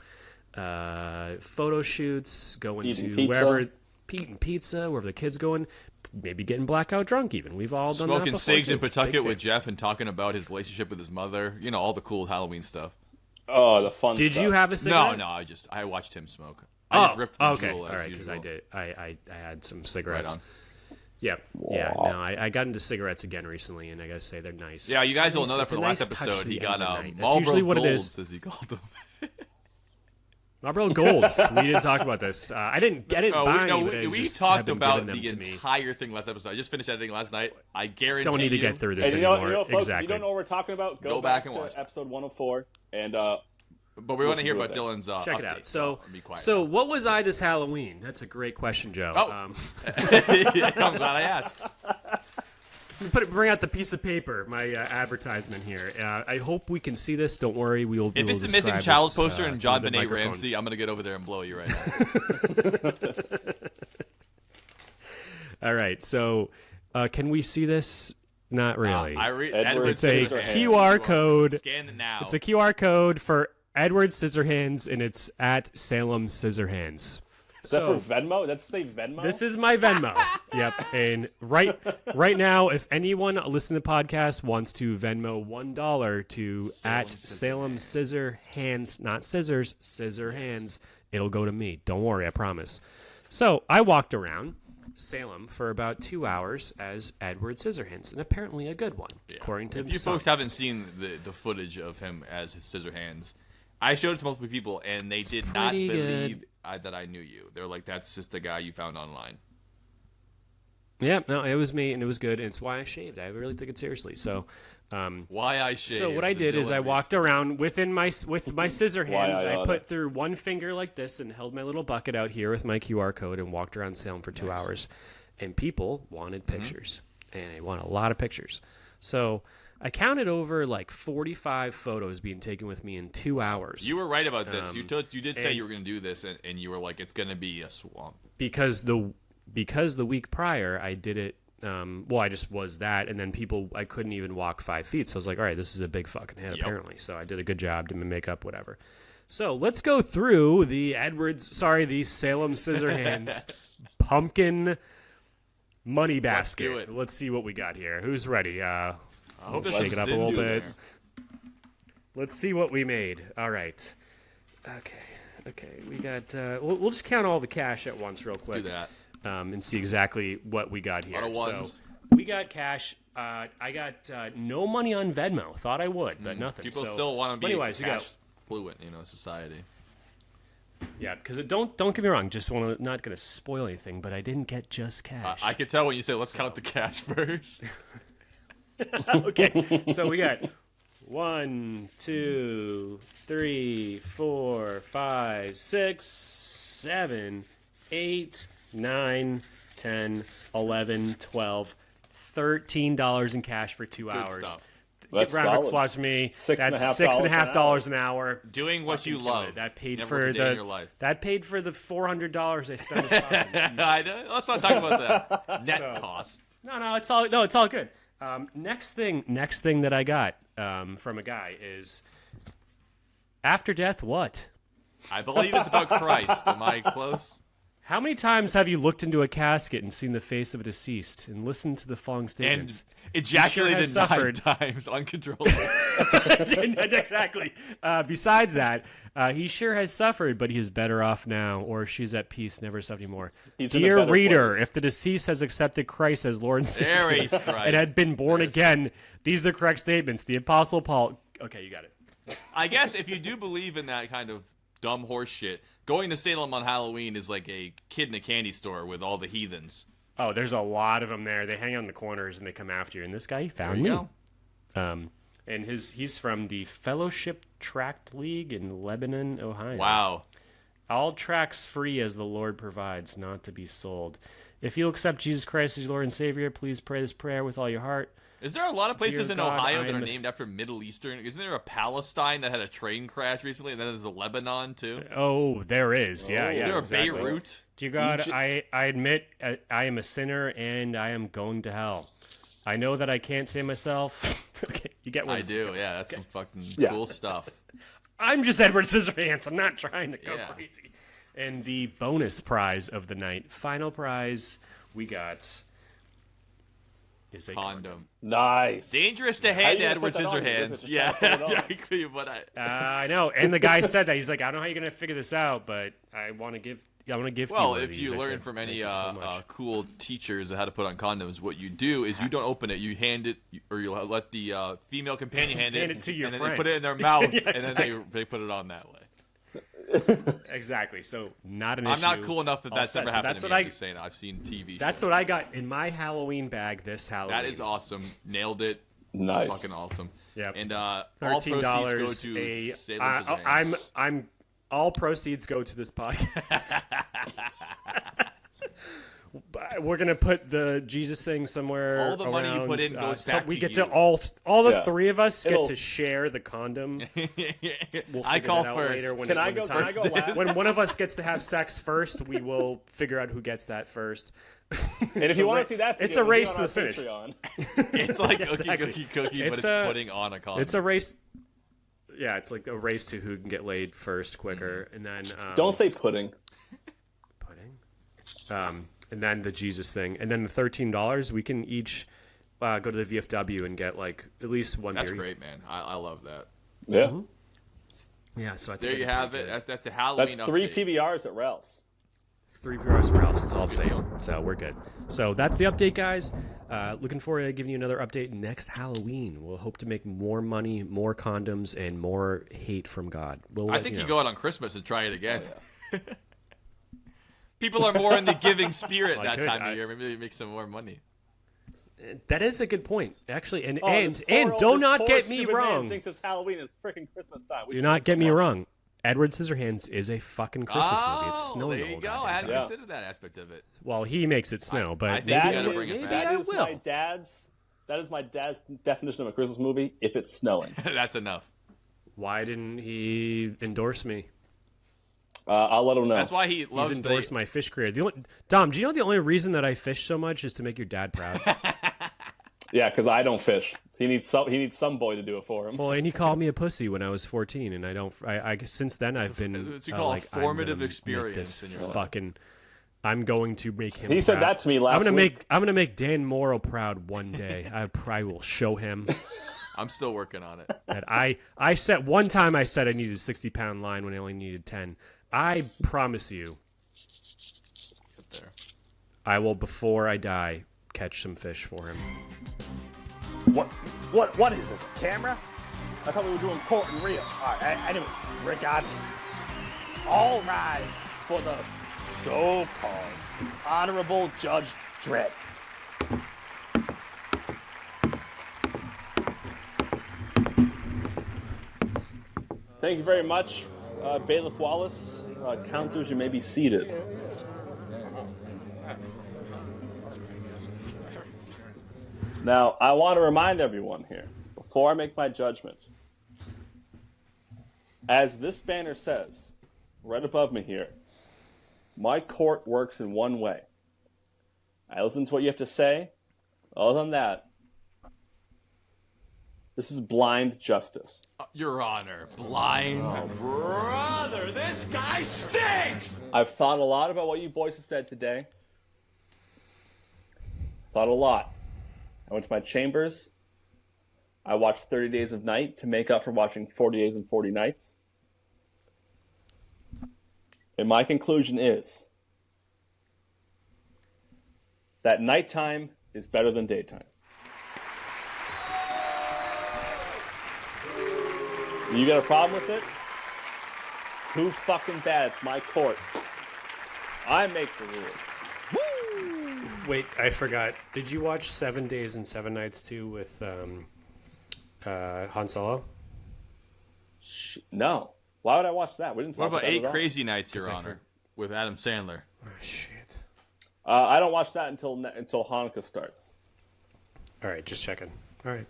photo shoots, going Eating to pizza. wherever, eating pizza, wherever the kids going, maybe getting blackout drunk even. We've all done that Smoking before, cigs too. in Pawtucket Big with thing. Jeff and talking about his relationship with his mother. You know, all the cool Halloween stuff. Oh, the fun Did stuff. you have a cigarette? No, I watched him smoke. I just ripped the okay. jewel All right, because usual. I did. I had some cigarettes. Right on. Yeah, yeah. No, I got into cigarettes again recently, and I gotta say they're nice. Yeah, you guys will know that It's for a the last nice touch episode. to He the end got of the night. That's Marlboro usually what it Golds, is. as he called them. Marlboro Golds. We didn't talk about this. I didn't buy any, but I we just have talked been about giving them the to me. entire thing last episode. I just finished editing last night. I guarantee Don't need to you, get through this And anymore. folks, exactly. if you don't know what we're talking about, go back back and to watch that. episode 104 and But we want to listen hear to about it Dylan's Check update, it out. So, be quiet. so what was I this Halloween? That's a great question, Joe. Oh. I'm glad I asked. Bring out the piece of paper, my advertisement here. I hope we can see this. Don't worry, we will. If we it's will the missing describe child this, poster and John through the Benet microphone. Ramsey, I'm going to get over there and blow you right now. All right, so can we see this? Not really. Edward It's a Scissorhands. QR code. Scan it now. It's a QR code for Edward Scissorhands, and it's at Salem Scissorhands. Is that for Venmo? That's say Venmo? This is my Venmo. Yep. And right now, if anyone listening to the podcast wants to Venmo $1 to at Salem Scissor Hands, not scissors, Scissor Hands, it'll go to me. Don't worry, I promise. So I walked around Salem for about 2 hours as Edward Scissorhands, and apparently a good one, according to If you some. folks haven't seen the footage of him as his Scissorhands, I showed it to multiple people, and they did not believe that I knew you. They're like, that's just a guy you found online. Yeah, no, it was me, and it was good, and it's why I shaved. I really took it seriously. So, why I shaved. So what I did is I walked around with my scissor hands. I put through one finger like this and held my little bucket out here with my QR code and walked around Salem for 2 hours. And people wanted pictures, and they want a lot of pictures. So I counted over like 45 photos being taken with me in 2 hours. You were right about this. You did say you were going to do this, and you were like, it's going to be a swamp. Because the week prior I did it. I just was that, and then I couldn't even walk 5 feet. So I was like, all right, this is a big fucking hit, apparently. So I did a good job, did my makeup, whatever. So let's go through the Salem Scissorhands pumpkin money basket. Let's see what we got here. Who's ready? I hope shake it up a little bit. Let's see what we made. All right. Okay. We got. We'll just count all the cash at once, real quick. Let's do that. And see exactly what we got here. A lot of ones. So we got cash. I got no money on Venmo. Thought I would, but nothing. People so, still want to be cash fluent, society. Yeah, because don't get me wrong. Just not going to spoil anything, but I didn't get just cash. I could tell when you say let's count the cash first. Okay, so we got 1, 2, 3, 4, 5, 6, 7, 8, 9, 10, 11, 12, $13 in cash for 2 hours. Stuff. That's round solid. applause for me. That's $6.50 an hour. Doing what you love. That paid Never for a day in your life. That paid for the $400 I spent. Let's not talk about that. Net cost. No, it's all good. Next thing that I got from a guy is after death. What? I believe it's about Christ. Am I close? How many times have you looked into a casket and seen the face of a deceased and listened to the following statements? And ejaculated 9 times uncontrollably. Exactly. Besides that, he sure has suffered, but he is better off now, or she's at peace, never suffer anymore. Dear reader, if the deceased has accepted Christ as Lord and Savior and had been born again, these are the correct statements. The Apostle Paul. Okay, you got it. I guess if you do believe in that kind of dumb horse shit, going to Salem on Halloween is like a kid in a candy store with all the heathens. Oh, there's a lot of them there. They hang out in the corners and they come after you. And this guy found me. And he's from the Fellowship Tract League in Lebanon, Ohio. Wow. All tracts free as the Lord provides, not to be sold. If you accept Jesus Christ as your Lord and Savior, please pray this prayer with all your heart. Is there a lot of places Dear in God, Ohio that are named after Middle Eastern? Isn't there a Palestine that had a train crash recently, and then there's a Lebanon too? Oh, there is. Yeah. Is there a exactly. Beirut? Dear God, I admit I am a sinner and I am going to hell. I know that I can't save myself. Okay, you get what I do. Yeah, that's some fucking cool stuff. I'm just Edward Scissorhands. I'm not trying to go crazy. And the bonus prize of the night, final prize, we got is a condom. Nice. Dangerous to hand, Edward Scissorhands. Yeah, exactly. But I know. And the guy said that he's like, I don't know how you're gonna figure this out, but I want to give. Well, if you learn from any cool teachers how to put on condoms, what you do is you don't open it. You hand it, or you'll let the female companion hand it to your and friend. then they put it in their mouth, and then they put it on that way. Exactly. So not an I'm issue. not cool enough that that's never happened to me. I'm just saying I've seen TV That's what I got in my Halloween bag this Halloween. That is awesome. Nailed it. Nice. Fucking awesome. Yeah. And all $13 proceeds go to Salem Scissorhands. I'm all proceeds go to this podcast. We're gonna put the Jesus thing somewhere. All the money you put in goes back we to get you. to all the three of us get to share the condom. We'll I call that out first. later when Can I the go time- last? When one of us gets to have sex first, we will figure out who gets that first. And if you want to see that video, it's a race to on the finish. Patreon. It's like Exactly. cookie, but it's putting on a condom. It's a race. Yeah, it's like a race to who can get laid first quicker, and then Don't say pudding. pudding. And then the Jesus thing, and then the $13 we can each go to the VFW and get like at least one That's beer. great, man. I love that. Yeah. Yeah, so I think There you that's have pretty it. good. That's the Halloween. That's 3 update. PBRs at Ralph's. 3 PRs for Ralph's. It's all the same. So we're good. So that's the update, guys. Looking forward to giving you another update next Halloween. We'll hope to make more money, more condoms, and more hate from God. I think you go out on Christmas and try it again. Oh, yeah. People are more in the giving spirit that time of year. Maybe make some more money. That is a good point, actually. And do not get me wrong. Thinks it's Halloween. It's freaking Christmas time. Do not get me wrong. Edward Scissorhands is a fucking Christmas movie. It's snowing there you go. I hadn't considered that aspect of it. Well, he makes it snow, but I think you gotta bring it back. That is my dad's definition of a Christmas movie. If it's snowing, that's enough. Why didn't he endorse me? I'll let him know. That's why he's endorsed my fish career. Dom, do you know the only reason that I fish so much is to make your dad proud? Yeah, because I don't fish. He needs some boy to do it for him. Well, and he called me a pussy when I was 14, and I don't. I since then I've been. What you call a formative experience in your life. Fucking. I'm going to make him. He said that to me last week. I'm gonna make Dan Morrow proud one day. I will show him. I'm still working on it. That I said one time I said I needed a 60-pound line when I only needed 10. I promise you. Get there. I will, before I die, catch some fish for him. What is this, a camera? I thought we were doing court and real. All right, anyways, regardless, all rise for the so-called Honorable Judge Dredd. Thank you very much, Bailiff Wallace. Councilors, you may be seated. Now, I want to remind everyone here, before I make my judgment, as this banner says, right above me here, my court works in one way. I listen to what you have to say. Other than that, this is blind justice. Your Honor, blind. Oh, brother, this guy stinks! I've thought a lot about what you boys have said today. Thought a lot. I went to my chambers. I watched 30 Days of Night to make up for watching 40 Days and 40 Nights. And my conclusion is that nighttime is better than daytime. You got a problem with it? Too fucking bad. It's my court. I make the rules. Wait, I forgot. Did you watch 7 Days and 7 Nights too with Han Solo? No. Why would I watch that? We didn't talk What about about 8 Crazy Nights, Your Honor, with Adam Sandler? Oh, shit. I don't watch that until Hanukkah starts. All right, just checking. All right.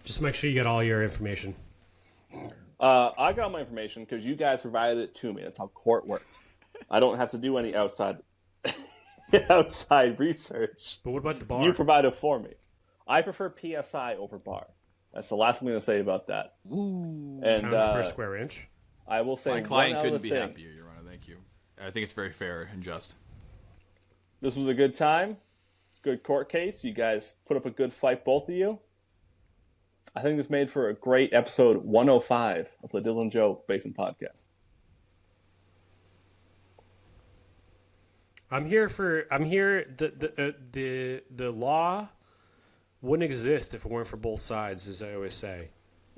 Just make sure you get all your information. I got all my information because you guys provided it to me. That's how court works. I don't have to do any outside research. But what about the bar? You provide it for me. I prefer PSI over bar. That's the last thing I'm going to say about that. Ooh. And pounds per square inch? I will say my client couldn't be thing. happier, Your Honor. Thank you. I think it's very fair and just. This was a good time. It's a good court case. You guys put up a good fight, both of you. I think this made for a great episode 105 of the Dylan Joe Basement Podcast. I'm here. The law wouldn't exist if it weren't for both sides, as I always say,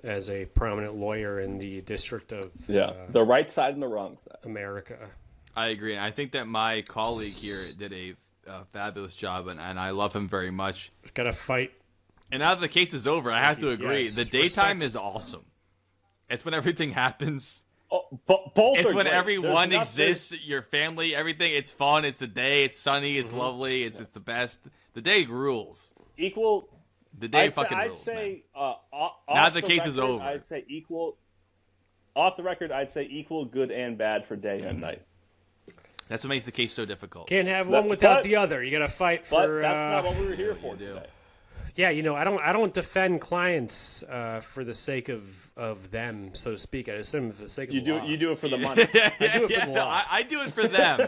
as a prominent lawyer in the District of the right side and the wrong side, America. I agree, and I think that my colleague here did a fabulous job, and I love him very much. Got to fight. And now that the case is over, I have to agree. Yes, the daytime respect. is awesome. It's when everything happens. Oh, both it's are when great. everyone exists, your family, everything. It's fun. It's the day. It's sunny. It's lovely. It's the best. The day rules. Equal. The day I'd fucking say, rules. I'd say now the case is over. I'd say equal. Off the record, I'd say equal good and bad for day and night. That's what makes the case so difficult. Can't have one without the other. You got to fight for. But that's not what we were here for today. Yeah, I don't defend clients for the sake of them, so to speak. I assume for the sake of the law. You do it for the money. I do it for the law. I do it for them,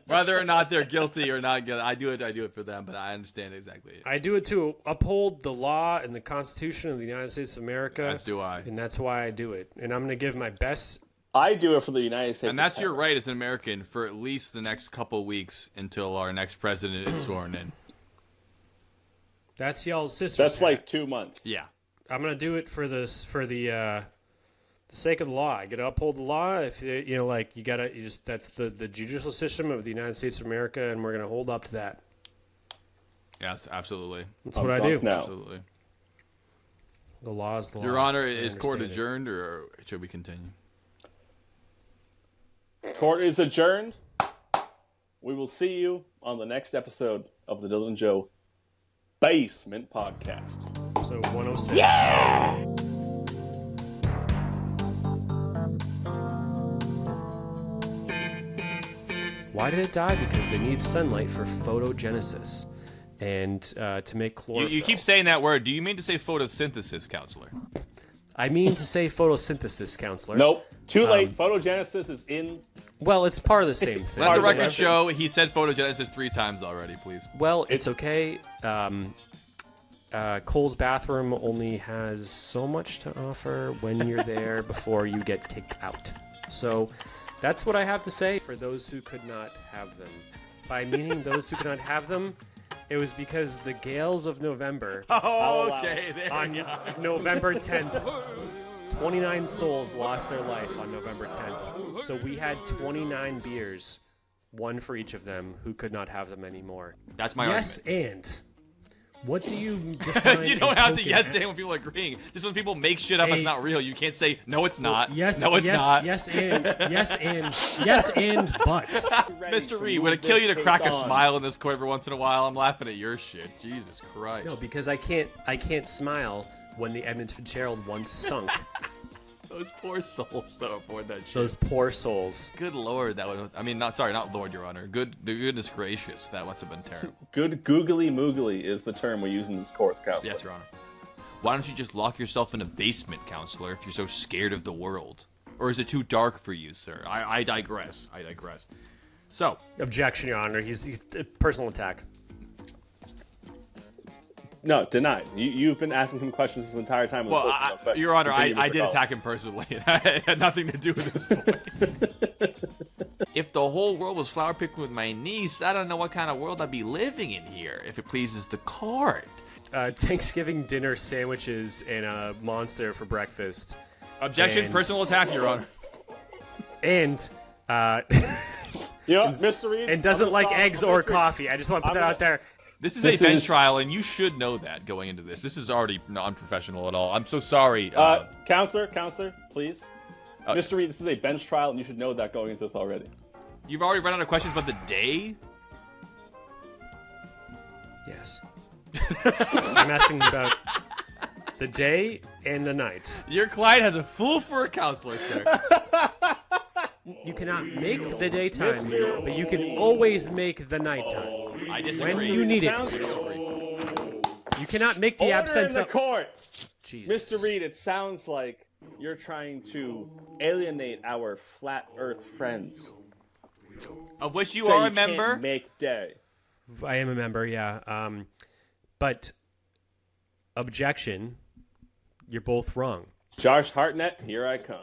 whether or not they're guilty or not guilty. I do it for them. But I understand exactly. I do it to uphold the law and the Constitution of the United States of America. As do I, and that's why I do it. And I'm going to give my best I do it for the United States. And that's your right as an American for at least the next couple weeks until our next president is sworn in. That's y'all's sister's That's hat. like 2 months. Yeah. I'm gonna do it for the sake of the law. I gotta uphold the law. If that's the judicial system of the United States of America, and we're gonna hold up to that. Yes, absolutely. That's what I do. Now. Absolutely. The law is the law. Your Honor, I is court understand it. adjourned, or should we continue? Court is adjourned. We will see you on the next episode of the Dylan and Joe Basement Podcast. So 106. Yeah! Why did it die? Because they need sunlight for photogenesis and to make chlorophyll. You keep saying that word. Do you mean to say photosynthesis, counselor? I mean to say photosynthesis, counselor. Nope. Too late. Photogenesis is in. Well, it's part of the same thing. Let the record show he said photogenesis 3 times already, please. Well, it's okay. Cole's bathroom only has so much to offer when you're there before you get kicked out. So that's what I have to say for those who could not have them. By meaning those who could not have them, it was because the gales of November Okay, there on you go. November 10th, 29 souls lost their life on November 10th. So we had 29 beers, one for each of them, who could not have them anymore. That's my yes, argument. and what do you define? You don't a have to token yes as? and when people are agreeing. Just when people make shit up, it's not real. You can't say no, it's not. Yes, no, it's yes, not. yes, and yes, and but. Mr. Reed, would it kill you to crack a smile in this court every once in a while? I'm laughing at your shit. Jesus Christ. No, because I can't smile when the Edmund Fitzgerald once sunk. Those poor souls that aboard that ship. Those poor souls. Good Lord, that would. I mean, not Lord, Your Honor. Goodness gracious, that must have been terrible. Good googly moogly is the term we use in this course, Counselor. Yes, Your Honor. Why don't you just lock yourself in a basement, Counselor, if you're so scared of the world? Or is it too dark for you, sir? I digress. So. Objection, Your Honor. He's personal attack. No, denied. You've been asking him questions this entire time. Well, Your Honor, I did attack him personally. It had nothing to do with this point. If the whole world was flower picking with my niece, I don't know what kind of world I'd be living in here, if it pleases the court. Thanksgiving dinner sandwiches and a monster for breakfast. Objection, personal attack, Your Honor. And, Mr. Reed. And doesn't like eggs or coffee. I just want to put that out there. This is a bench trial, and you should know that going into this. This is already non-professional at all. I'm so sorry. Counselor, please. Mr. Reed, this is a bench trial, and you should know that going into this already. You've already run out of questions about the day? Yes. I'm asking about the day and the night. Your client has a fool for a counselor, sir. You cannot make the daytime, but you can always make the nighttime. I disagree. When you need it. You cannot make the absence in the of court. Jesus. Mr. Reed, it sounds like you're trying to alienate our flat Earth friends. Of which you are a member. Can't make day. I am a member, yeah. But objection, you're both wrong. Josh Hartnett, here I come.